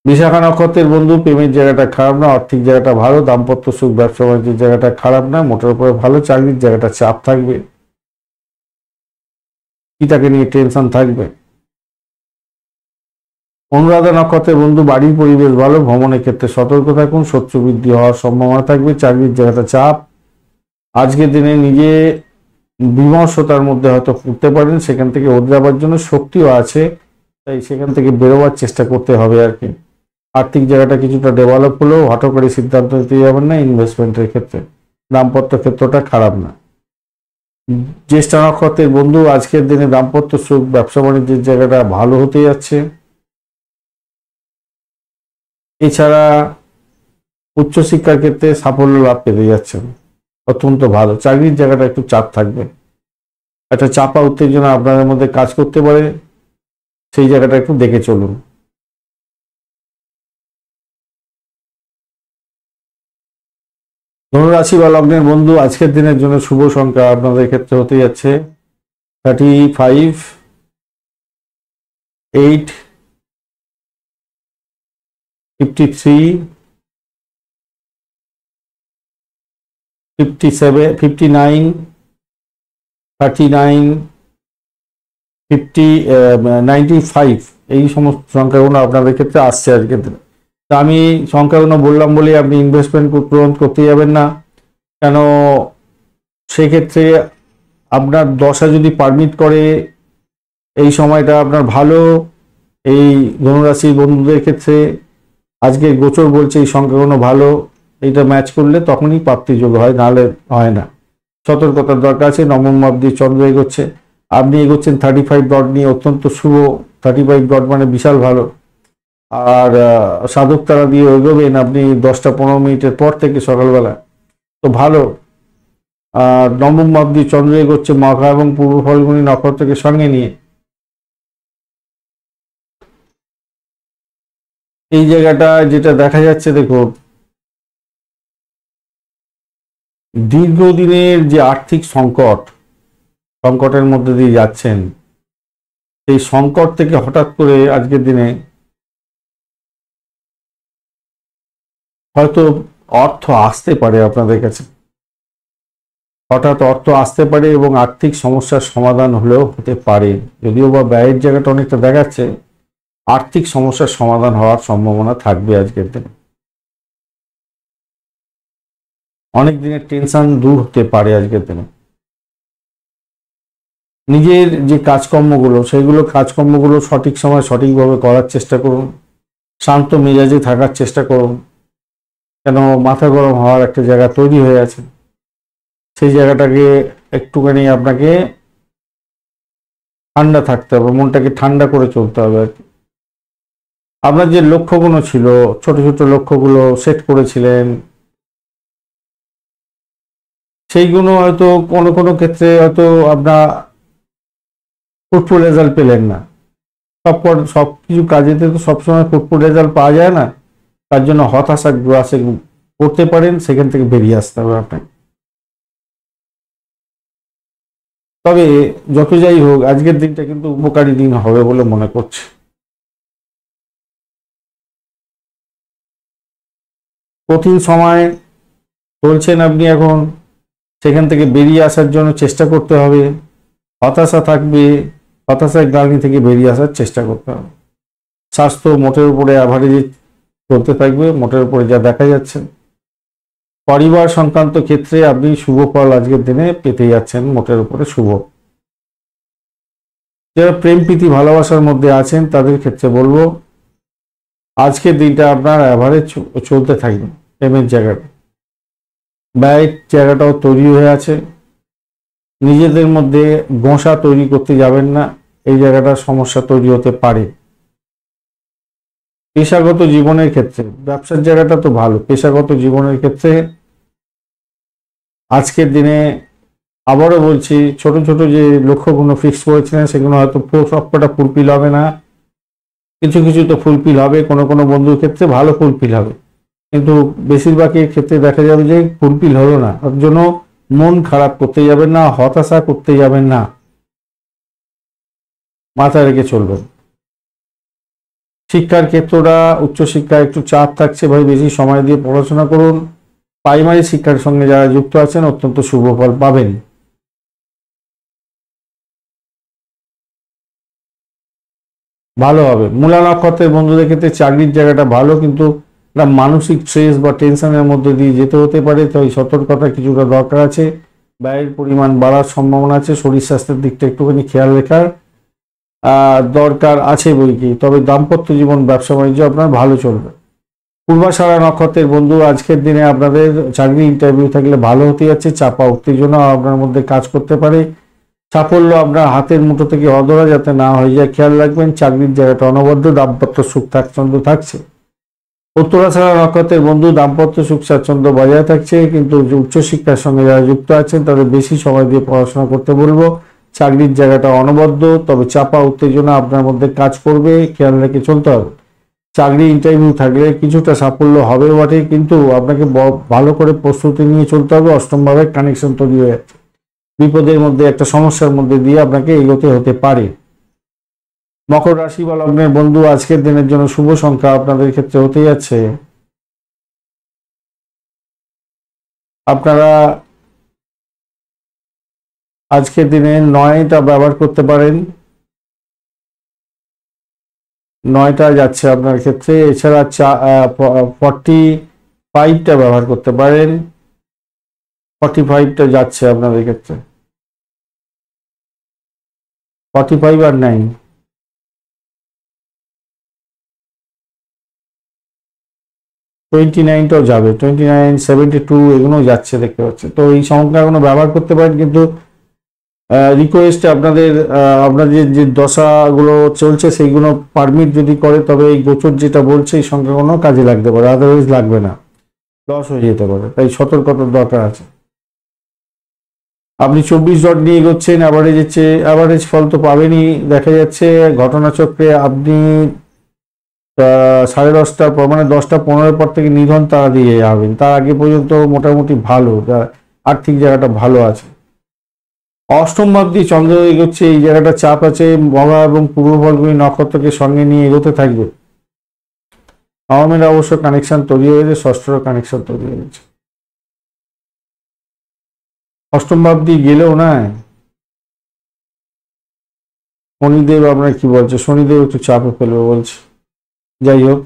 A: বিশাখা নক্ষত্রের বন্ধু, প্রেমের জায়গাটা খারাপ না, আর্থিক জায়গাটা ভালো, দাম্পত্য সুখ, ব্যবসা বাণিজ্যের জায়গাটা খারাপ না, মোটের উপরে ভালো, চাকরির জায়গাটা চাপ থাকবে, পিতাকে নিয়ে টেনশন থাকবে। অনুরাধা নক্ষত্রের বন্ধু, বাড়ির পরিবেশ ভালো, ভ্রমণের ক্ষেত্রে সতর্ক থাকুন, শত্রু বৃদ্ধি হওয়ার সম্ভাবনা থাকবে, চাকরির জায়গাটা চাপ। আজকের দিনে নিজে বিমর্ষতার মধ্যে হয়তো ফুটতে পারেন, সেখান থেকে উঠে যাবার জন্য শক্তিও আছে, তাই সেখান থেকে বেরোবার চেষ্টা করতে হবে আর কি। আর্থিক জায়গাটা কিছুটা ডেভেলপ হলেও হঠকারী সিদ্ধান্ত নিতে যাবেন না ইনভেস্টমেন্টের ক্ষেত্রে। দাম্পত্য ক্ষেত্রটা খারাপ না। জ্যেষ্ঠা নক্ষত্রের বন্ধু, আজকের দিনে দাম্পত্য সুখ, ব্যবসা বাণিজ্যের জায়গাটা ভালো হতে যাচ্ছে। এছাড়া উচ্চশিক্ষার ক্ষেত্রে সাফল্য লাভ পেতে যাচ্ছেন, অত্যন্ত ভালো। চাকরির জায়গাটা একটু চাপ থাকবে, একটা চাপা উত্তেজনা আপনাদের মধ্যে কাজ করতে পারে, সেই জায়গাটা একটু দেখে চলুন। ধনুরাশি বা লগ্নের বন্ধু, আজকের দিনের জন্য শুভ সংখ্যা আপনাদের ক্ষেত্রে হতে যাচ্ছে 35, 8, 53, 57, 59, 39, 50, 95, এই সমস্ত সংখ্যাগুলো আপনাদের ক্ষেত্রে আসছে আজকের দিনে। তা আমি সংখ্যাগুলো বললাম বলে আপনি ইনভেস্টমেন্ট করতে যাবেন না, কেন সেক্ষেত্রে আপনার দশা যদি পারমিট করে এই সময়টা আপনার ভালো। এই ধনুরাশির বন্ধুদের ক্ষেত্রে আজকে গোচর বলছে এই সংখ্যাগুলো ভালো, এইটা ম্যাচ করলে তখনই প্রাপ্তিযোগ হয়, নাহলে হয় না। সতর্কতার দরকার আছে। নবম ভাব দিয়ে চন্দ্র এগোচ্ছে, আপনি এগোচ্ছেন 35 ডট নিয়ে, অত্যন্ত শুভ। 35 ডট মানে বিশাল ভালো। আর সাধক তারা দিয়ে এগোবেন আপনি 10টা 15 মিনিটের পর থেকে সকালবেলা, তো ভালো। আর নবম ভাব দিয়ে চন্দ্র এগোচ্ছে মঘা এবং পূর্ব ফাল্গুনী নক্ষত্রকে সঙ্গে নিয়ে। এই জায়গাটা যেটা দেখা যাচ্ছে, দেখো দীর্ঘদিনের যে আর্থিক সংকটের মধ্যে দিয়ে যাচ্ছেন, সেই সংকট থেকে হঠাৎ করে আজকের দিনে হয়তো অর্থ আসতে পারে আপনাদের কাছে, হঠাৎ অর্থ আসতে পারে এবং আর্থিক সমস্যার সমাধান হলেও হতে পারে। যদিও বা ব্যয়ের জায়গাটা অনেকটা দেখাচ্ছে, আর্থিক সমস্যার সমাধান হওয়ার সম্ভাবনা থাকবে আজকের দিনে। অনেক দিনের টেনশন দূর হতে পারে আজকের দিনে। নিজের যে কাজকর্মগুলো সঠিক সময় সঠিকভাবে করার চেষ্টা করুন, শান্ত মেজাজে থাকার চেষ্টা করুন, কেন মাথা গরম হওয়ার একটা জায়গা তৈরি হয়ে আছে, সেই জায়গাটাকে একটুখানি আপনাকে ঠান্ডা থাকতে হবে, মনটাকে ঠান্ডা করে চলতে হবে আর কি। আপনার যে লক্ষ্যগুলো ছিল, ছোট ছোট লক্ষ্যগুলো সেট করেছিলেন, সেইগুলো হয়তো কোনো কোনো ক্ষেত্রে হয়তো আপনার ফুটফুল রেজাল্ট পেলেন না। সব কিছু কাজেতে তো সবসময় ফুটফুল রেজাল্ট পাওয়া যায় না, তার জন্য হতাশা গ্রাসে করতে পারেন, সেখান থেকে বেরিয়ে আসতে হবে আপনাকে। তবে যত যাই হোক আজকের দিনটা কিন্তু উপকারী দিন হবে বলে মনে করছি। কঠিন সময় চলছেন আপনি এখন, সেখান থেকে বেরিয়ে আসার জন্য চেষ্টা করতে হবে। হতাশা থাকবে, হতাশার গ্লানি থেকে বেরিয়ে আসার চেষ্টা করতে হবে। স্বাস্থ্য মোটের উপরে অ্যাভারেজে চলতে থাকবে, মোটের উপরে যা দেখা যাচ্ছে। পরিবার সংক্রান্ত ক্ষেত্রে আপনি শুভ ফল আজকের দিনে পেতে যাচ্ছেন, মোটের উপরে শুভ। যারা প্রেম প্রীতি ভালোবাসার মধ্যে আছেন তাদের ক্ষেত্রে বলবো আজকের দিনটা আপনার অ্যাভারেজ চলতে থাকবে। প্রেমের জায়গাটা, ব্যয়ের জায়গাটাও তৈরি হয়ে আছে। নিজেদের মধ্যে গোঁসা তৈরি করতে যাবেন না, এই জায়গাটা সমস্যা তৈরি হতে পারে। পেশাগত জীবনের ক্ষেত্রে, ব্যবসার জায়গাটা তো ভালো, পেশাগত জীবনের ক্ষেত্রে আজকের দিনে আবারও বলছি, ছোট ছোট যে লক্ষ্যগুলো ফিক্স করেছিলেন সেগুলো হয়তো সবকটা ফুলফিল হবে না, কিছু কিছু তো ফুলফিল হবে, কোনো কোনো বন্ধুর ক্ষেত্রে ভালো ফুলফিল হবে, কিন্তু বেশিরভাগের ক্ষেত্রে দেখা যাবে যে ফুলফিল হলো না। তার জন্য মন খারাপ করতে যাবেন না, হতাশা করতে যাবেন না, মাথায় রেখে চলবেন। শিক্ষার ক্ষেত্রটা, উচ্চশিক্ষা একটু চাপ থাকছে ভাই, বেশি সময় দিয়ে পড়াশোনা করুন। প্রাইমারি শিক্ষার সঙ্গে যারা যুক্ত আছেন অত্যন্ত শুভ ফল পাবেন। ভালো হবে। মূলা নক্ষত্রের বন্ধুদের ক্ষেত্রে চাকরির জায়গাটা ভালো, কিন্তু একটা মানসিক স্ট্রেস বা টেনশনের মধ্যে দিয়ে যেতে হতে পারে, তাই সতর্কতা কিছুটা দরকার আছে। ব্যয়ের পরিমাণ বাড়ার সম্ভাবনা আছে, শরীর স্বাস্থ্যের দিকটা একটুখানি খেয়াল রাখার দরকার আছে বই কি। তবে দাম্পত্য জীবন, ব্যবসা বাণিজ্য আপনার ভালো চলবে। পূর্বাষাঢ়া নক্ষত্রের বন্ধু আজকের দিনে আপনাদের চাকরি ইন্টারভিউ থাকলে ভালো হতে যাচ্ছে। চাপা উত্তেজনা আপনার মধ্যে কাজ করতে পারে। সাফল্য আপনার হাতের মুঠো থেকে অধরা যাতে না হয়ে যায় খেয়াল রাখবেন। চাকরির জায়গাটা অনবদ্য, দাম্পত্য সুখ স্বাচ্ছন্দ্য থাকছে। উত্তরাষাঢ়া নক্ষত্রের বন্ধু দাম্পত্য সুখ স্বাচ্ছন্দ্য বজায় থাকছে, কিন্তু উচ্চশিক্ষার সঙ্গে যারা যুক্ত আছেন তাদের বেশি সময় দিয়ে পড়াশোনা করতে বলবো। চাকরির জায়গাটা অনবদ্য, তবে চাপা উত্তেজনা আপনার মধ্যে কাজ করবে, খেয়াল রেখে চলতে হবে। চাকরি ইন্টারভিউ থাকলে কিছুটা সাফল্য হবে বটে, কিন্তু আপনাকে ভালো করে প্রস্তুতি নিয়ে চলতে হবে। অষ্টমভাবে কানেকশন তৈরি হয়ে যাচ্ছে, বিপদের মধ্যে একটা সমস্যার মধ্যে দিয়ে আপনাকে এগোতে হতে পারে। মকর রাশি বা লগ্নের বন্ধু আজকের দিনের জন্য শুভ সংখ্যা আপনাদের ক্ষেত্রে হতে যাচ্ছে, আপনারা আজকের দিনে 9টা ব্যবহার করতে পারেন, 9টা যাচ্ছে আপনার ক্ষেত্রে। এছাড়া 45টা ব্যবহার করতে পারেন, 45টা যাচ্ছে আপনাদের ক্ষেত্রে। 45 আর 9, 29টাও যাবে, 29, 72 এগুলো যাচ্ছে দেখতে পাচ্ছি। তো এই সংখ্যাগুলো ব্যবহার করতে পারেন, কিন্তু রিকোয়েস্ট আপনাদের আপনাদের যে দশাগুলো চলছে সেইগুলো পারমিট যদি করে তবে এই গোচর যেটা বলছে এই সংখ্যাগুলো কাজে লাগতে পারে, আদারওয়াইজ লাগবে না, লস হয়ে যেতে পারে, তাই সতর্কতার দরকার আছে। আপনি 24 ডট নিয়ে এগোচ্ছেন, অ্যাভারেজ ফল তো পাবেনই দেখা যাচ্ছে। ঘটনাচক্রে আপনি 10:30 মানে 10:15 পর থেকে নিধন তারা দিয়ে যাবেন, তার আগে পর্যন্ত মোটামুটি ভালো, আর্থিক জায়গাটা ভালো আছে। অষ্টম ভাব দিয়ে চন্দ্র এগোচ্ছে, এই জায়গাটা চাপ আছে। মঘা এবং পূর্ব ফলগুলি নক্ষত্রকে সঙ্গে নিয়ে এগোতে থাকবে। নবমের অবশ্য কানেকশন তৈরি হয়েছে, ষষ্ঠেরও কানেকশন তৈরি হয়েছে। অষ্টম ভাব দিয়ে গেলেও না, শনিদেব আপনার কি বলছে, শনিদেব একটু চাপে ফেলবে বলছে। যাই হোক,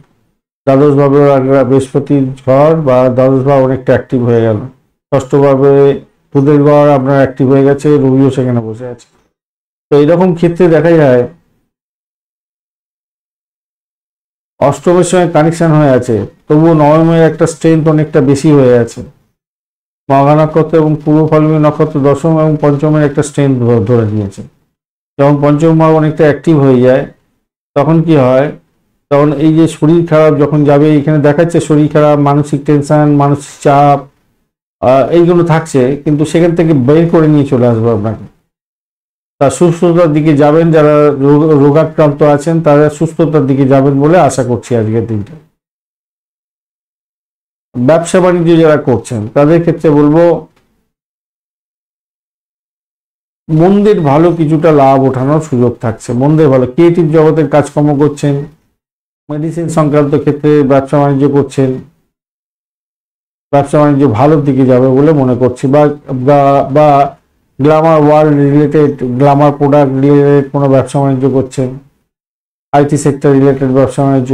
A: দ্বাদশ ভাবে বৃহস্পতির ঝড় বা দ্বাদশ ভাব অনেকটা অ্যাক্টিভ হয়ে গেল। ষষ্ঠ ভাবে বুধের ঘর আপনার অ্যাক্টিভ হয়ে গেছে, রবিও সেখানে বসে আছে। তো এইরকম ক্ষেত্রে দেখা যায় অষ্টমের সঙ্গে কানেকশন হয়ে আছে, তবুও নবমের একটা স্ট্রেংথ অনেকটা বেশি হয়ে আছে। মঘা নক্ষত্র এবং পূর্ব ফাল্গুনী নক্ষত্র দশম এবং পঞ্চমের একটা স্ট্রেংথ ধরে নিয়েছে। যখন পঞ্চম ভাব অনেকটা অ্যাক্টিভ হয়ে যায় তখন কি হয়, তখন এই যে শরীর খারাপ যখন যাবে, এখানে দেখাচ্ছে শরীর খারাপ, মানসিক টেনশন, মানসিক চাপ এইগুলো থাকছে, কিন্তু সেখান থেকে বের করে নিয়ে চলে আসবে আপনাকে। তার সুস্থতার দিকে যাবেন, যারা রোগাক্রান্ত আছেন তারা সুস্থতার দিকে যাবেন বলে আশা করছি আজকের দিনটা। ব্যবসা বাণিজ্য যারা করছেন তাদের ক্ষেত্রে বলবো মন্দের ভালো কিছুটা লাভ ওঠানোর সুযোগ থাকছে। মন্দের ভালো ক্রিয়েটিভ জগতের কাজকর্ম করছেন, মেডিসিন সংক্রান্ত ক্ষেত্রে ব্যবসা বাণিজ্য করছেন, ব্যবসা বাণিজ্য ভালোর দিকে যাবে বলে মনে করছি। বা Glamour world related, Glamour product related কোনো ব্যবসা বাণিজ্য করছেন, আইটি সেক্টর রিলেটেড ব্যবসা বাণিজ্য,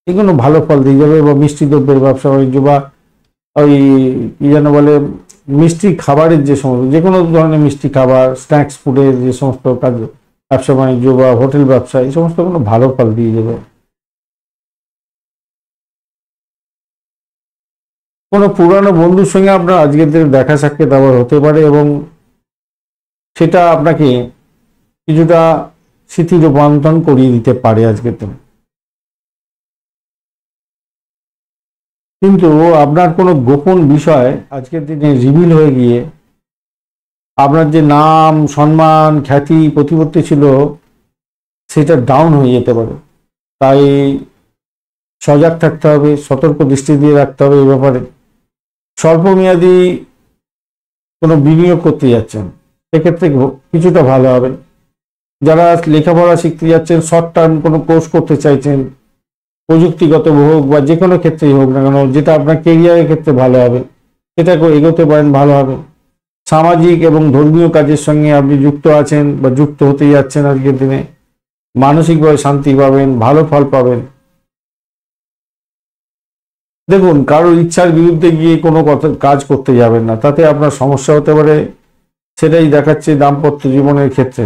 A: এগুলো ভালো ফল দিয়ে যাবে। বা মিষ্টি দ্রব্যের ব্যবসা বাণিজ্য, বা ওই কি যেন বলে মিষ্টি খাবারের যে সমস্ত, যে কোনো ধরনের মিষ্টি খাবার, স্ন্যাক্স ফুডের যে সমস্ত কাজ, ব্যবসা বাণিজ্য বা হোটেল ব্যবসা, এই সমস্ত কোনো ভালো ফল দিয়ে যাবে। কোনো পুরানো বন্ধুর সঙ্গে আপনার আজকের দিনে দেখা সাক্ষাৎ আবার হতে পারে, এবং সেটা আপনাকে কিছুটা স্মৃতি রূপান্তর করিয়ে দিতে পারে আজকের দিনে। কিন্তু আপনার কোনো গোপন বিষয় আজকের দিনে রিভিল হয়ে গিয়ে আপনার যে নাম, সম্মান, খ্যাতি, প্রতিপত্তি ছিল, সেটা ডাউন হয়ে যেতে পারে। তাই সজাগ থাকতে হবে, সতর্ক দৃষ্টি দিয়ে রাখতে হবে এই ব্যাপারে। স্বল্পমেয়াদী কোনো বিনিয়োগ করতে যাচ্ছেন, সেক্ষেত্রে কিছুটা ভালো হবে। যারা লেখাপড়া শিখতে যাচ্ছেন, শর্ট টার্ম কোনো কোর্স করতে চাইছেন, প্রযুক্তিগত হোক বা যে কোনো ক্ষেত্রেই হোক না কেন, যেটা আপনার কেরিয়ারের ক্ষেত্রে ভালো হবে, সেটাকে এগোতে পারেন, ভালো হবে। সামাজিক এবং ধর্মীয় কাজের সঙ্গে আপনি যুক্ত আছেন বা যুক্ত হতে যাচ্ছেন, আজকের দিনে মানসিকভাবে শান্তি পাবেন, ভালো ফল পাবেন। দেখুন, কারোর ইচ্ছার বিরুদ্ধে গিয়ে কোনো কাজ করতে যাবেন না, তাতে আপনার সমস্যা হতে পারে। সেটাই দেখাচ্ছে দাম্পত্য জীবনের ক্ষেত্রে।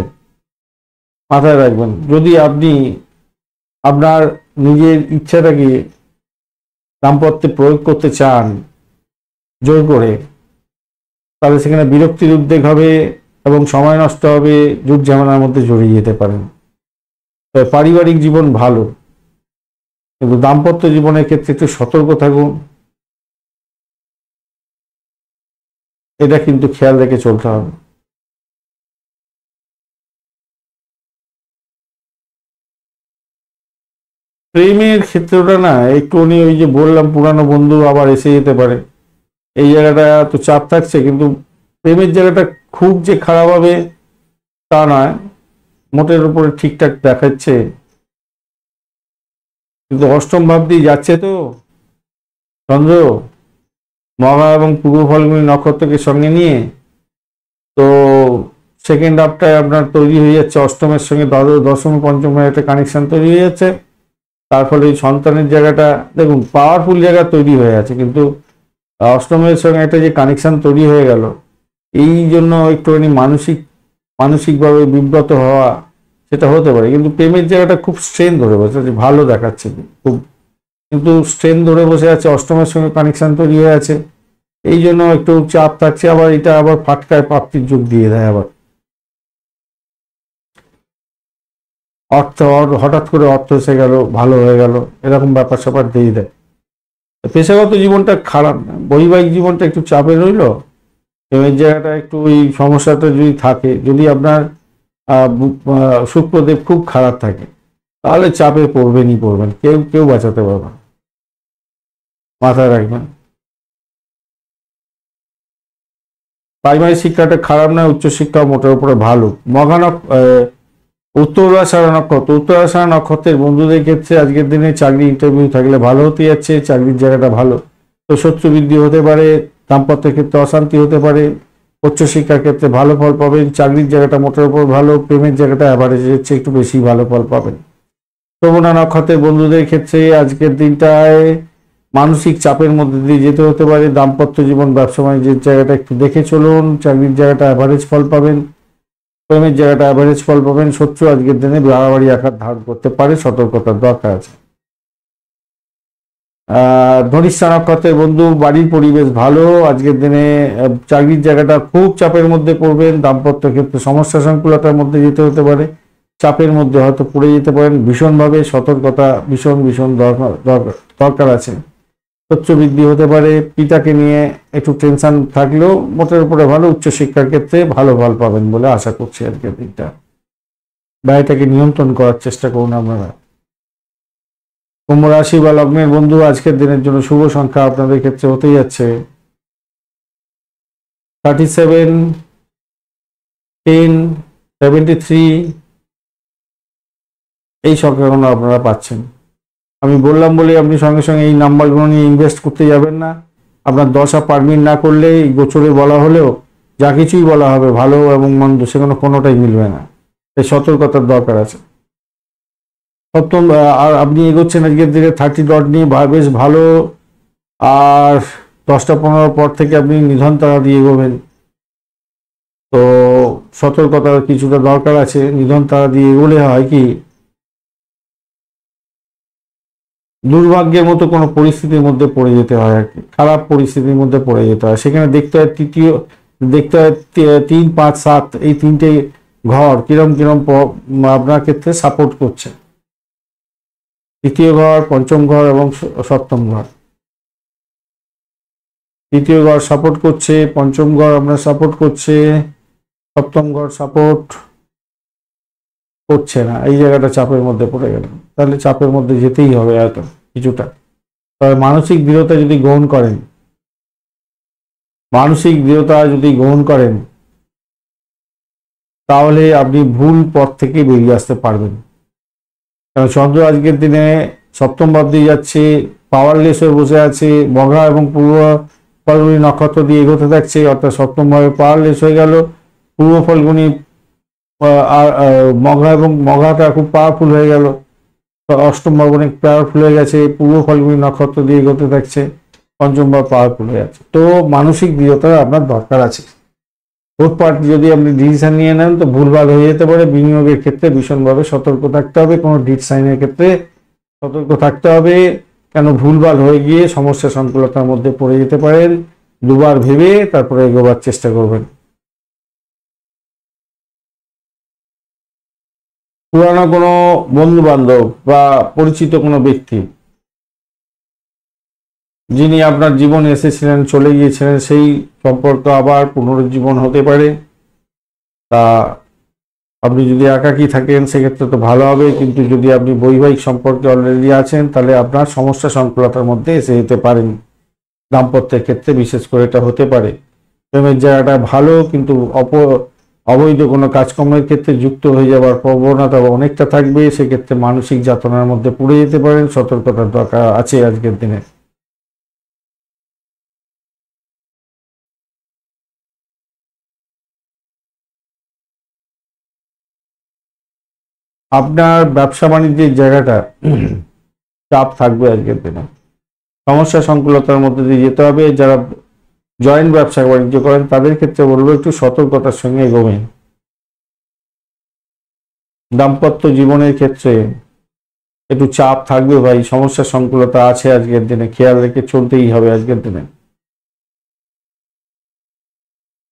A: মাথায় রাখবেন, যদি আপনি আপনার নিজের ইচ্ছাটাকে দাম্পত্যে প্রয়োগ করতে চান জোর করে, তাহলে সেখানে বিরক্তির উদ্বেগ হবে এবং সময় নষ্ট হবে, যুগ ঝামেলার মধ্যে জড়িয়ে যেতে পারেন। তবে পারিবারিক জীবন ভালো, কিন্তু দাম্পত্য জীবনের ক্ষেত্রে একটু সতর্ক থাকুন, এটা কিন্তু খেয়াল রেখে চলতে হবে। প্রেমের ক্ষেত্রটা না একটু ওই যে বললাম, পুরানো বন্ধু আবার এসে যেতে পারে, এই জায়গাটা তো চাপ থাকছে। কিন্তু প্রেমের জায়গাটা খুব যে খারাপ হবে তা নয়, মোটের উপরে ঠিকঠাক দেখাচ্ছে। কিন্তু অষ্টম ভাব দিয়ে যাচ্ছে তো চন্দ্র, মঘা এবং পূর্ব ফাল্গুনী নক্ষত্রকে সঙ্গে নিয়ে, তো সেকেন্ড হাফটায় আপনার তৈরি হয়ে যাচ্ছে অষ্টমের সঙ্গে দশম পঞ্চমের একটা কানেকশন তৈরি হয়ে যাচ্ছে। তার ফলে এই সন্তানের জায়গাটা দেখুন পাওয়ারফুল জায়গা তৈরি হয়ে আছে, কিন্তু অষ্টমের সঙ্গে একটা যে কানেকশন তৈরি হয়ে গেল, এই জন্য একটুখানি মানসিকভাবে বিব্রত হওয়া, সেটা হতে পারে। কিন্তু প্রেমের জায়গাটা খুব স্ট্রেন ধরে বসে আছে, ভালো দেখাচ্ছে খুব, কিন্তু স্ট্রেন ধরে বসে আছে, অষ্টমের সঙ্গে কানেকশন তৈরি হয়ে আছে, এই জন্য একটু চাপ থাকছে। আবার এটা আবার ফাটকায় প্রাপ্তির যোগ দিয়ে দেয়, আবার অর্থ, হঠাৎ করে অর্থ এসে গেল, ভালো হয়ে গেল, এরকম ব্যাপার স্যাপার দিয়ে দেয়। পেশাগত জীবনটা খারাপ না, বৈবাহিক জীবনটা একটু চাপে রইল। প্রেমের জায়গাটা একটু ওই সমস্যাটা যদি থাকে, যদি আপনার শুক্রদেব খুব খারাপ থাকে, তাহলে চাপে পড়বেনই পড়বেন, কেউ কেউ বাঁচাতে পারবে না, মাথায় রাখবেন। প্রাইমারি শিক্ষাটা খারাপ নয়, উচ্চশিক্ষা মোটের উপরে ভালো। উত্তরাষাঢ়া নক্ষত্র, উত্তরাষাঢ়া নক্ষত্রের বন্ধুদের ক্ষেত্রে আজকের দিনে চাকরি ইন্টারভিউ থাকলে ভালো হতে যাচ্ছে, চাকরির জায়গাটা ভালো। তো শত্রু বৃদ্ধি হতে পারে, দাম্পত্যের ক্ষেত্রে অশান্তি হতে পারে, উচ্চশিক্ষার ক্ষেত্রে ভালো ফল পাবেন, চাকরির জায়গাটা মোটের উপর ভালো, প্রেমের জায়গাটা অ্যাভারেজের চেয়ে একটু বেশি ভালো ফল পাবেন। শ্রবণা নক্ষত্রের বন্ধুদের ক্ষেত্রে আজকের দিনটায় মানসিক চাপের মধ্যে দিয়ে যেতে হতে পারে। দাম্পত্য জীবন, ব্যবসা বাণিজ্যের জায়গাটা একটু দেখে চলুন, চাকরির জায়গাটা অ্যাভারেজ ফল পাবেন, প্রেমের জায়গাটা অ্যাভারেজ ফল পাবেন। শত্রু আজকের দিনে বাড়াবাড়ি আকার ধারণ করতে পারে, সতর্কতার দরকার আছে। ধনিষ্ঠা নক্ষত্রের বন্ধু, বাড়ির পরিবেশ ভালো আজকের দিনে, চাকরির জায়গাটা খুব চাপের মধ্যে পড়বেন, দাম্পত্য ক্ষেত্রে সমস্যা সংকুলতার মধ্যে যেতে হতে পারে, চাপের মধ্যে হয়তো পড়ে যেতে পারেন। ভীষণভাবে সতর্কতা ভীষণ ভীষণ দরকার আছে। শত্রু বৃদ্ধি হতে পারে, পিতাকে নিয়ে একটু টেনশন থাকলেও মোটের উপরে ভালো। উচ্চশিক্ষার ক্ষেত্রে ভালো ফল পাবেন বলে আশা করছি আজকের দিনটা। ব্যয়টাকে নিয়ন্ত্রণ করার চেষ্টা করুন আপনারা। কুম্ভ রাশি বা লগ্নের বন্ধু, আজকের দিনের জন্য শুভ সংখ্যা আপনাদের ক্ষেত্রে হতে যাচ্ছে 37, 10, 73 এই সংখ্যাগুলো আপনারা পাচ্ছেন। আমি বললাম বলে আপনি সঙ্গে সঙ্গে এই নাম্বারগুলো নিয়ে ইনভেস্ট করতে যাবেন না। আপনার দশা পারমিট না করলে এই গোচরে বলা হলেও যা কিছুই বলা হবে ভালো এবং মন্দ সেগুলো কোনোটাই মিলবে না, এই সতর্কতার দরকার আছে। সপ্তম আর আপনি এগোচ্ছেন আজকের দিনে 30 ডট নিয়ে বেশ ভালো। আর 10টা 15 পর থেকে আপনি নিধন তারা দিয়ে এগোবেন, তো সতর্কতার কিছুটা দরকার আছে। নিধন তারা দিয়ে এগোলে হয় কি, দুর্ভাগ্যের মতো কোনো পরিস্থিতির মধ্যে পড়ে যেতে হয় আর কি, খারাপ পরিস্থিতির মধ্যে পড়ে যেতে হয়। সেখানে দেখতে হয় দেখতে হয় 3, 5, 7 এই তিনটে ঘর কিরম কিরম আপনার ক্ষেত্রে সাপোর্ট করছে। তৃতীয় ঘর, পঞ্চম ঘর এবং সপ্তম ঘর। তৃতীয় ঘর সাপোর্ট করছে, পঞ্চম ঘর আপনার সাপোর্ট করছে, সপ্তম ঘর সাপোর্ট করছে না। এই জায়গাটা চাপের মধ্যে পড়ে গেল, তাহলে চাপের মধ্যে যেতেই হবে এত কিছুটা। তবে মানসিক দৃঢ়তা যদি গ্রহণ করেন, মানসিক দৃঢ়তা যদি গ্রহণ করেন তাহলে আপনি ভুল পথ থেকে বেরিয়ে আসতে পারবেন। কারণ চন্দ্র আজকের দিনে সপ্তম ভাব দিয়ে যাচ্ছে, পাওয়ারলেস হয়ে বসে আছে, মঘা এবং পূর্ব ফাল্গুনী নক্ষত্র দিয়ে এগোতে থাকছে, অর্থাৎ সপ্তম ভাবে পাওয়ারলেস হয়ে গেল। পূর্ব ফাল্গুনী আর মঘা এবং মঘাটা খুব পাওয়ারফুল হয়ে গেল, অষ্টম ভাব অনেক পাওয়ারফুল হয়ে গেছে, পূর্ব ফাল্গুনী নক্ষত্র দিয়ে এগোতে থাকছে, পঞ্চম ভাব পাওয়ারফুল হয়ে যাচ্ছে। তো মানসিক দৃঢ়তা আপনার দরকার আছে। হুটপাট যদি আপনি ডিসিশন নিয়ে নেন তো ভুলভাল হয়ে যেতে পারে। বিনিয়োগের ক্ষেত্রে ভীষণভাবে সতর্ক থাকতে হবে, কোনো ডিট সাইনের ক্ষেত্রে সতর্ক থাকতে হবে, কেন ভুলভাল হয়ে গিয়ে সমস্যা সংকুলতার মধ্যে পড়ে যেতে পারেন। দুবার ভেবে তারপরে এগোবার চেষ্টা করবেন। পুরানো কোনো বন্ধু বান্ধব বা পরিচিত কোনো ব্যক্তি যিনি আপনার জীবনে এসেছিলেন, চলে গিয়েছিলেন, সেই সম্পর্ক আবার পুনরুজ্জীবন হতে পারে। তা আপনি যদি একাকী থাকেন সেক্ষেত্রে তো ভালো হবে, কিন্তু যদি আপনি বৈবাহিক সম্পর্কে অলরেডি আছেন তাহলে আপনার সমস্যা সংকুলতার মধ্যে এসে যেতে পারেন। দাম্পত্যের ক্ষেত্রে বিশেষ করে এটা হতে পারে। প্রেমের জায়গাটা ভালো, কিন্তু অবৈধ কোনো কাজকর্মের ক্ষেত্রে যুক্ত হয়ে যাওয়ার প্রবণতা অনেকটা থাকবে। সেক্ষেত্রে মানসিক যাতনার মধ্যে পড়ে যেতে পারেন, সতর্কতার দরকার আছে আজকের দিনে। আপনার ব্যবসা বাণিজ্যের জায়গাটা চাপ থাকবে আজকের দিনে, সমস্যা সংকুলতার মধ্যে দিয়ে যেতে হবে। যারা জয়েন্ট ব্যবসা বাণিজ্য করেন তাদের ক্ষেত্রে বলবো একটু সতর্কতার সঙ্গে এগোবেন। দাম্পত্য জীবনের ক্ষেত্রে একটু চাপ থাকবে ভাই, সমস্যা সংকুলতা আছে আজকের দিনে, খেয়াল রেখে চলতেই হবে আজকের দিনে।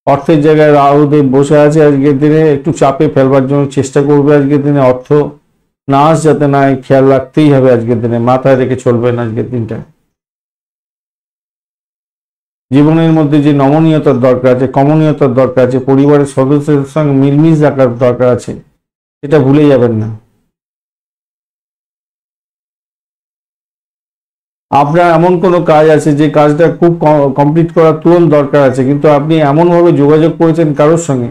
A: অর্থের জায়গায় রাহুদেব বসে আছে আজকের দিনে, একটু চাপে ফেলবার জন্য চেষ্টা করবে আজকের দিনে। অর্থ নাশ যাতে না হয় খেয়াল রাখতেই হবে আজকের দিনে, মাথায় রেখে চলবেন আজকের দিনটা। জীবনের মধ্যে যে নমনীয়তার দরকার আছে, কমনীয়তার দরকার আছে, পরিবারের সদস্যদের সঙ্গে মিলমিশ রাখার দরকার আছে, এটা ভুলে যাবেন না। আপনার এমন কোনো কাজ আছে যে কাজটা খুব কমপ্লিট করার তুরন্ত দরকার আছে, কিন্তু আপনি এমনভাবে যোগাযোগ করেছেন কারোর সঙ্গে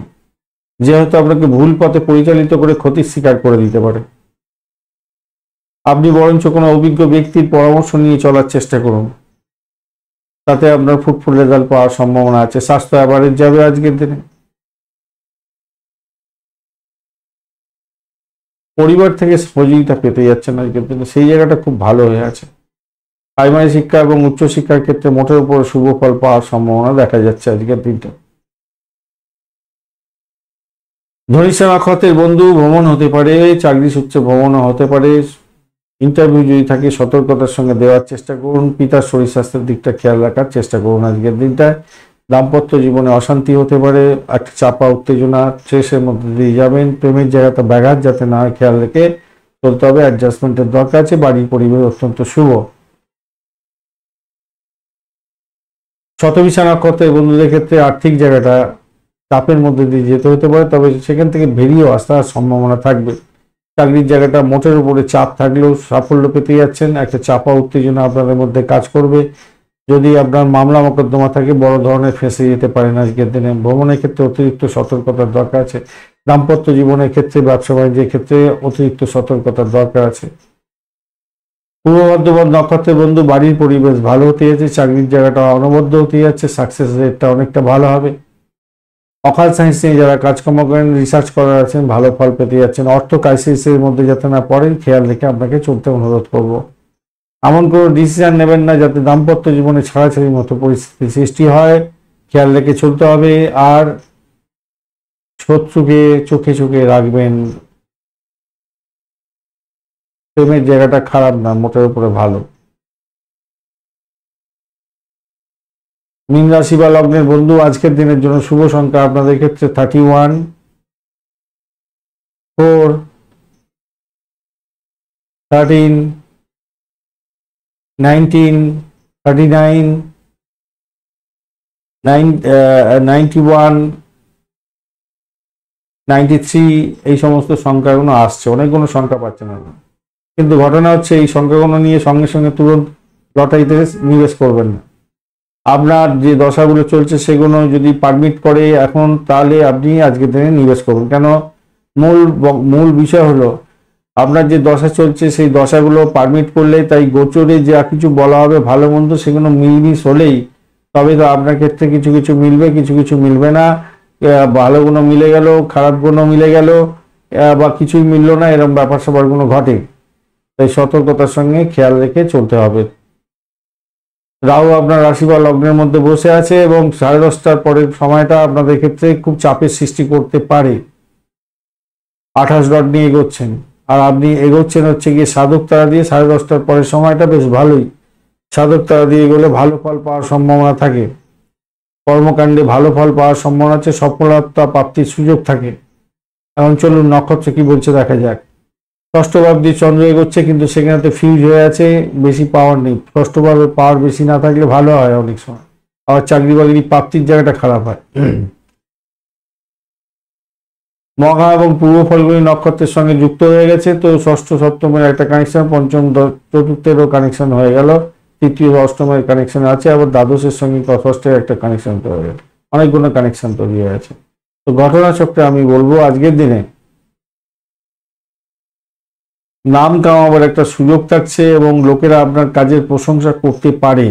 A: যে হয়তো আপনাকে ভুল পথে পরিচালিত করে ক্ষতির শিকার করে দিতে পারে। আপনি বরঞ্চ কোনো অভিজ্ঞ ব্যক্তির পরামর্শ নিয়ে চলার চেষ্টা করুন, তাতে আপনার ফ্রুটফুল রেজাল্ট পাওয়ার সম্ভাবনা আছে। স্বাস্থ্য অ্যাভারেজ যাবে আজকের দিনে। পরিবার থেকে সহযোগিতা পেতে যাচ্ছেন আজকের দিনে, সেই জায়গাটা খুব ভালো হয়ে আছে। প্রাইমারি শিক্ষা এবং উচ্চশিক্ষার ক্ষেত্রে মোটের উপর শুভ ফল পাওয়ার সম্ভাবনা দেখা যাচ্ছে আজকের দিনটা। ধনিষ্ঠা নক্ষত্রের বন্ধু ভ্রমণ হতে পারে, চাকরি সূত্রে ভ্রমণও হতে পারে। ইন্টারভিউ যদি থাকে সতর্কতার সঙ্গে দেওয়ার চেষ্টা করুন। পিতার শরীর স্বাস্থ্যের দিকটা খেয়াল রাখার চেষ্টা করুন আজকের দিনটায়। দাম্পত্য জীবনে অশান্তি হতে পারে, একটা চাপা উত্তেজনা স্ট্রেসের মধ্যে দিয়ে যাবেন। প্রেমের জায়গাটা ব্যাঘাত যাতে না হয় খেয়াল রেখে চলতে হবে, অ্যাডজাস্টমেন্টের দরকার আছে। বাড়ির পরিবেশ অত্যন্ত শুভ। শতভিষা নক্ষত্রের বন্ধুদের ক্ষেত্রে আর্থিক জায়গাটা চাপের মধ্যে দিয়ে যেতে হতে পারে, তবে সেখান থেকে বেরিয়েও আসার সম্ভাবনা থাকবে। চাকরির জায়গাটা মোটের উপরে চাপ থাকলেও সাফল্য পেতে যাচ্ছেন। একটা চাপা উত্তেজনা আপনাদের মধ্যে কাজ করবে, যদি আপনার মামলা মোকদ্দমা থাকে বড় ধরনের ফেঁসে যেতে পারেন আজকের দিনে। ভ্রমণের ক্ষেত্রে অতিরিক্ত সতর্কতার দরকার আছে। দাম্পত্য জীবনের ক্ষেত্রে, ব্যবসা বাণিজ্যের ক্ষেত্রে অতিরিক্ত সতর্কতার দরকার আছে। পূর্ব বর্ধমান নক্ষত্রের বন্ধু, বাড়ির পরিবেশ ভালো হতে যাচ্ছে, চাকরির জায়গাটা অনবদ্য হতে যাচ্ছে, সাকসেস রেটটা অনেকটা ভালো হবে। অকাল সায়েন্স নিয়ে যারা কাজকর্ম করেন, রিসার্চ করার আছেন, ভালো ফল পেতে যাচ্ছেন। অর্থ ক্রাইসিসের মধ্যে যাতে না পড়েন, খেয়াল রেখে আপনাকে চলতে অনুরোধ করব। এমন কোনো ডিসিশন নেবেন না যাতে দাম্পত্য জীবনে ছাড়াছাড়ির মতো পরিস্থিতি সৃষ্টি হয়, খেয়াল রেখে চলতে হবে। আর শত্রুকে চোখে চোখে রাখবেন। প্রেমের জায়গাটা খারাপ না, মোটের উপরে ভালো। মীন রাশি বা লগ্নের বন্ধু, আজকের দিনের জন্য শুভ সংখ্যা আপনাদের ক্ষেত্রে 31, 4, 13, 19, 39, 91, 93, এই সমস্ত সংখ্যাগুলো আসছে। অনেকগুলো সংখ্যা পাচ্ছেন আপনি, কিন্তু ঘটনা হচ্ছে এই সংখ্যাগুলো নিয়ে সঙ্গে সঙ্গে তুরন্ত লটারিতে নিবেশ করবেন না। আপনার যে দশাগুলো চলছে সেগুলো যদি পারমিট করে এখন, তাহলে আপনি আজকের দিনে নিবেশ করুন। কেন, মূল বিষয় হলো আপনার যে দশা চলছে সেই দশাগুলো পারমিট করলে, তাই গোচরে যা কিছু বলা হবে ভালো মন্দ সেগুলো মিলমিশ হলেই তবে তো আপনার ক্ষেত্রে কিছু কিছু মিলবে, কিছু কিছু মিলবে না। ভালো গুণ মিলে গেল, খারাপ গুণ মিলে গেল, বা কিছুই মিললো না, এরকম ব্যাপার স্যাপারগুলো ঘটে। তাই সতর্কতার সঙ্গে খেয়াল রেখে চলতে হবে। রাহু আপনার রাশি বা লগ্নের মধ্যে বসে আছে এবং 10:30টার পরের সময়টা আপনাদের ক্ষেত্রে খুব চাপের সৃষ্টি করতে পারে। 28 ডট নিয়ে এগোচ্ছেন, আর আপনি এগোচ্ছেন হচ্ছে গিয়ে সাধক তারা দিয়ে। 10:30টার পরের সময়টা বেশ ভালোই, সাধক তারা দিয়ে এগোলে ভালো ফল পাওয়ার সম্ভাবনা থাকে। কর্মকাণ্ডে ভালো ফল পাওয়ার সম্ভাবনা আছে, সফলতা প্রাপ্তির সুযোগ থাকে। এখন চলুন নক্ষত্র কি বলছে দেখা যাক। ষষ্ঠ ভাব দিয়ে চন্দ্র এগোচ্ছে, কিন্তু সেখানে ফিউজ হয়ে আছে, বেশি পাওয়ার নেই। ষষ্ঠ ভাবে পাওয়ার বেশি না থাকলে ভালো হয় অনেক সময়, আবার চাকরি বাকরি প্রাপ্তির জায়গাটা খারাপ হয়। মঘা এবং পূর্ব ফলগুলি নক্ষত্রের সঙ্গে যুক্ত হয়ে গেছে, তো ষষ্ঠ সপ্তমের একটা কানেকশন, পঞ্চম চতুর্থেরও কানেকশন হয়ে গেল, তৃতীয় অষ্টমের কানেকশন আছে, আবার দ্বাদশের সঙ্গে ষষ্ঠের একটা কানেকশন তৈরি হয়ে গেল, অনেকগুলো কানেকশন তৈরি হয়ে আছে। তো ঘটনা চক্রে আমি বলবো আজকের দিনে নাম কামাবার একটা সুযোগ থাকছে এবং লোকেরা আপনার কাজের প্রশংসা করতে পারে,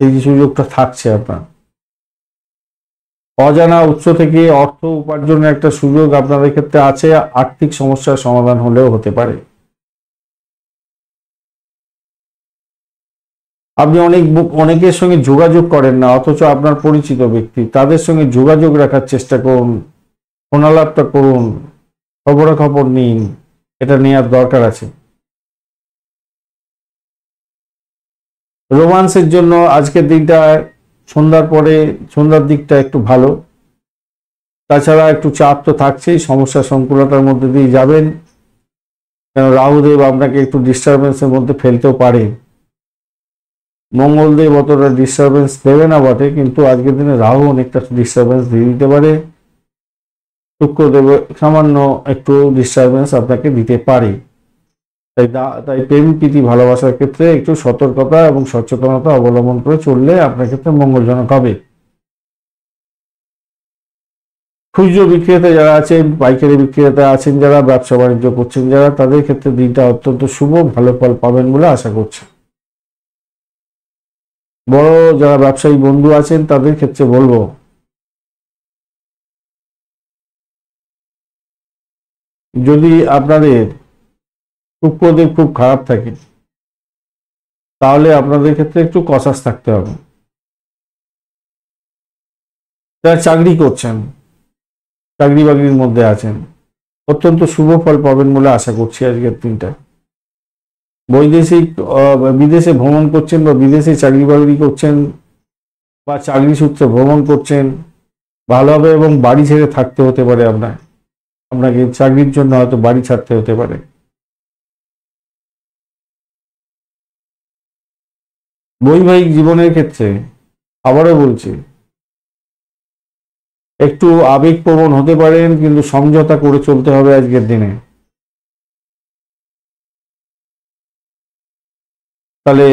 A: এই যে সুযোগটা থাকছে আপনার। অজানা উৎস থেকে অর্থ উপার্জনের একটা সুযোগ আপনাদের ক্ষেত্রে আছে, আর্থিক সমস্যার সমাধান হলেও হতে পারে। আপনি অনেকের সঙ্গে যোগাযোগ করেন না, অথচ আপনার পরিচিত ব্যক্তি, তাদের সঙ্গে যোগাযোগ রাখার চেষ্টা করুন, ফোনালাপটা করুন, খবরাখবর নিন, এটা নেওয়ার দরকার আছে। রোমান্সের জন্য আজকের দিনটা সন্ধ্যার দিকটা একটু ভালো। তাছাড়া একটু চাপ তো থাকছেই, সমস্যা সংকুলতার মধ্যে দিয়ে যাবেন, কেন রাহুদেব আপনাকে একটু ডিস্টারবেন্সের মধ্যে ফেলতেও পারে। মঙ্গলদেব অতটা ডিস্টারবেন্স দেবে না বটে, কিন্তু আজকের দিনে রাহু অনেকটা ডিস্টারবেন্স দিয়ে দিতে পারে। শুক্রদেব সামান্য একটু ডিস্টারবেন্স আপনাকে দিতে পারে। তাই প্রেম প্রীতি ভালোবাসার ক্ষেত্রে একটু সতর্কতা এবং সচেতনতা অবলম্বন করে চললে আপনার ক্ষেত্রে মঙ্গলজনক হবে। খুচরো বিক্রেতা যারা আছেন, পাইকারি বিক্রেতা আছেন যারা, ব্যবসা বাণিজ্য করছেন যারা, তাদের ক্ষেত্রে দিনটা অত্যন্ত শুভ, ভালো ফল পাবেন বলে আশা করছি। বড় যারা ব্যবসায়ী বন্ধু আছেন তাদের ক্ষেত্রে বলবো যদি আপনাদের শুক্রদেব খুব খারাপ থাকে তাহলে আপনাদের ক্ষেত্রে একটু কসাস থাকতে হবে। যারা চাকরি করছেন, চাকরি বাকরির মধ্যে আছেন, অত্যন্ত শুভ ফল পাবেন বলে আশা করছি আজকের দিনটা। বিদেশে ভ্রমণ করছেন বা বিদেশে চাকরি বাকরি করছেন বা চাকরি সূত্রে ভ্রমণ করছেন, ভালো হবে। এবং বাড়ি ছেড়ে থাকতে হতে পারে আপনাকে চাকরির জন্য হয়তো বাড়ি ছাড়তে হতে পারে। বৈবাহিক জীবনের ক্ষেত্রে আবারও বলছি, একটু আবেগপ্রবণ হতে পারেন, কিন্তু সমঝোতা করে চলতে হবে আজকের দিনে, তাহলে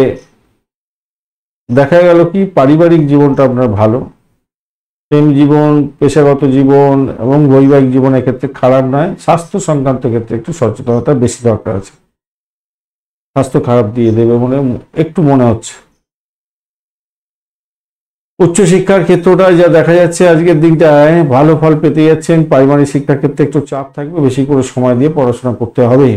A: দেখা গেল কি পারিবারিক জীবনটা আপনার ভালো, প্রেম জীবন, পেশাগত জীবন এবং বৈবাহিক জীবনের ক্ষেত্রে খারাপ নয়। স্বাস্থ্য সংক্রান্ত ক্ষেত্রে একটু সচেতনতা বেশি দরকার আছে, স্বাস্থ্য খারাপ দিয়ে দেবে বলে একটু মনে হচ্ছে। উচ্চশিক্ষার ক্ষেত্রটা যা দেখা যাচ্ছে আজকের দিনটায় ভালো ফল পেতে যাচ্ছেন। পারিবারিক শিক্ষার ক্ষেত্রে একটু চাপ থাকবে, বেশি করে সময় দিয়ে পড়াশোনা করতে হবে।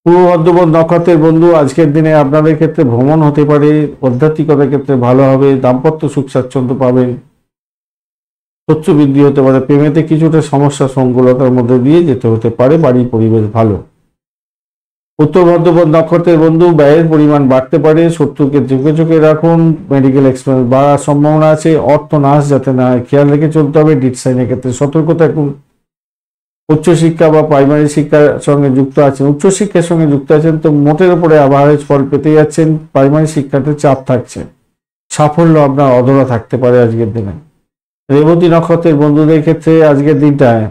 A: পূর্ব ভাদ্রপদ নক্ষত্রের বন্ধু, আজকের দিনে আপনাদের ক্ষেত্রে ভ্রমণ হতে পারে, আধ্যাত্মিকতার ক্ষেত্রে ভালো হবে, দাম্পত্য সুখ স্বাচ্ছন্দ্য পাবেন, তথ্য বৃদ্ধি হতে পারে, প্রেমেতে কিছুটা সমস্যা সংকুলতার মধ্যে দিয়ে যেতে হতে পারে, বাড়ির পরিবেশ ভালো। উত্তর ভাদ্রপদ নক্ষত্রের বন্ধু, ব্যয়ের পরিমাণ বাড়তে পারে, শত্রুকে চোখে চোখে রাখুন, মেডিকেল এক্সপেন্স বাড়ার সম্ভাবনা আছে, অর্থ নাশ যাতে না হয় খেয়াল রেখে চলতে হবে, ডিট সাইনের ক্ষেত্রে সতর্ক থাকুন। উচ্চশিক্ষা বা প্রাইমারি শিক্ষার সঙ্গে যুক্ত আছেন, উচ্চশিক্ষার সঙ্গে যুক্ত আছেন তো মোটের উপরে অ্যাভারেজ ফল পেতে যাচ্ছেন। প্রাইমারি শিক্ষাতে চাপ থাকছে, সাফল্য আপনার অধরা থাকতে পারে আজকের দিনে। রেবতী নক্ষত্রের বন্ধুদের ক্ষেত্রে আজকের দিনটায়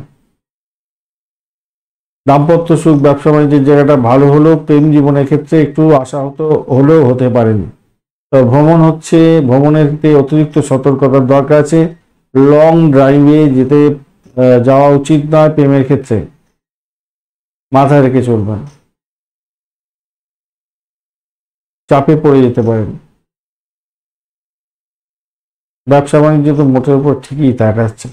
A: দাম্পত্য সুখ, ব্যবসা বাণিজ্যের জায়গাটা ভালো হলেও প্রেম জীবনের ক্ষেত্রে একটু আশাহত হলেও হতে পারেন। তো ভ্রমণ হচ্ছে, ভ্রমণের ক্ষেত্রে অতিরিক্ত সতর্কতার দরকার আছে। লং ড্রাইভে যাওয়া উচিত নয়, প্রেমের ক্ষেত্রে মাথায় রেখে চলবেন, চাপে পড়ে যেতে পারেন। ব্যবসা বাণিজ্য তো মোটের উপর ঠিকই দেখাচ্ছে।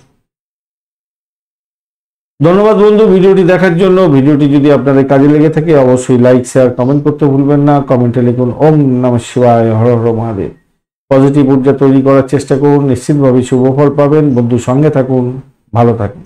A: ধন্যবাদ বন্ধু ভিডিওটি দেখার জন্য। ভিডিওটি যদি আপনাদের কাজে লেগে থাকে অবশ্যই লাইক, শেয়ার, কমেন্ট করতে ভুলবেন না। কমেন্টে লিখুন ওম নমঃ শিবায়, হর হর মহাদেব। পজিটিভ ঊর্জা তৈরি করার চেষ্টা করুন, নিশ্চিতভাবে শুভ ফল পাবেন। বন্ধু সঙ্গে থাকুন, ভালো থাকুন।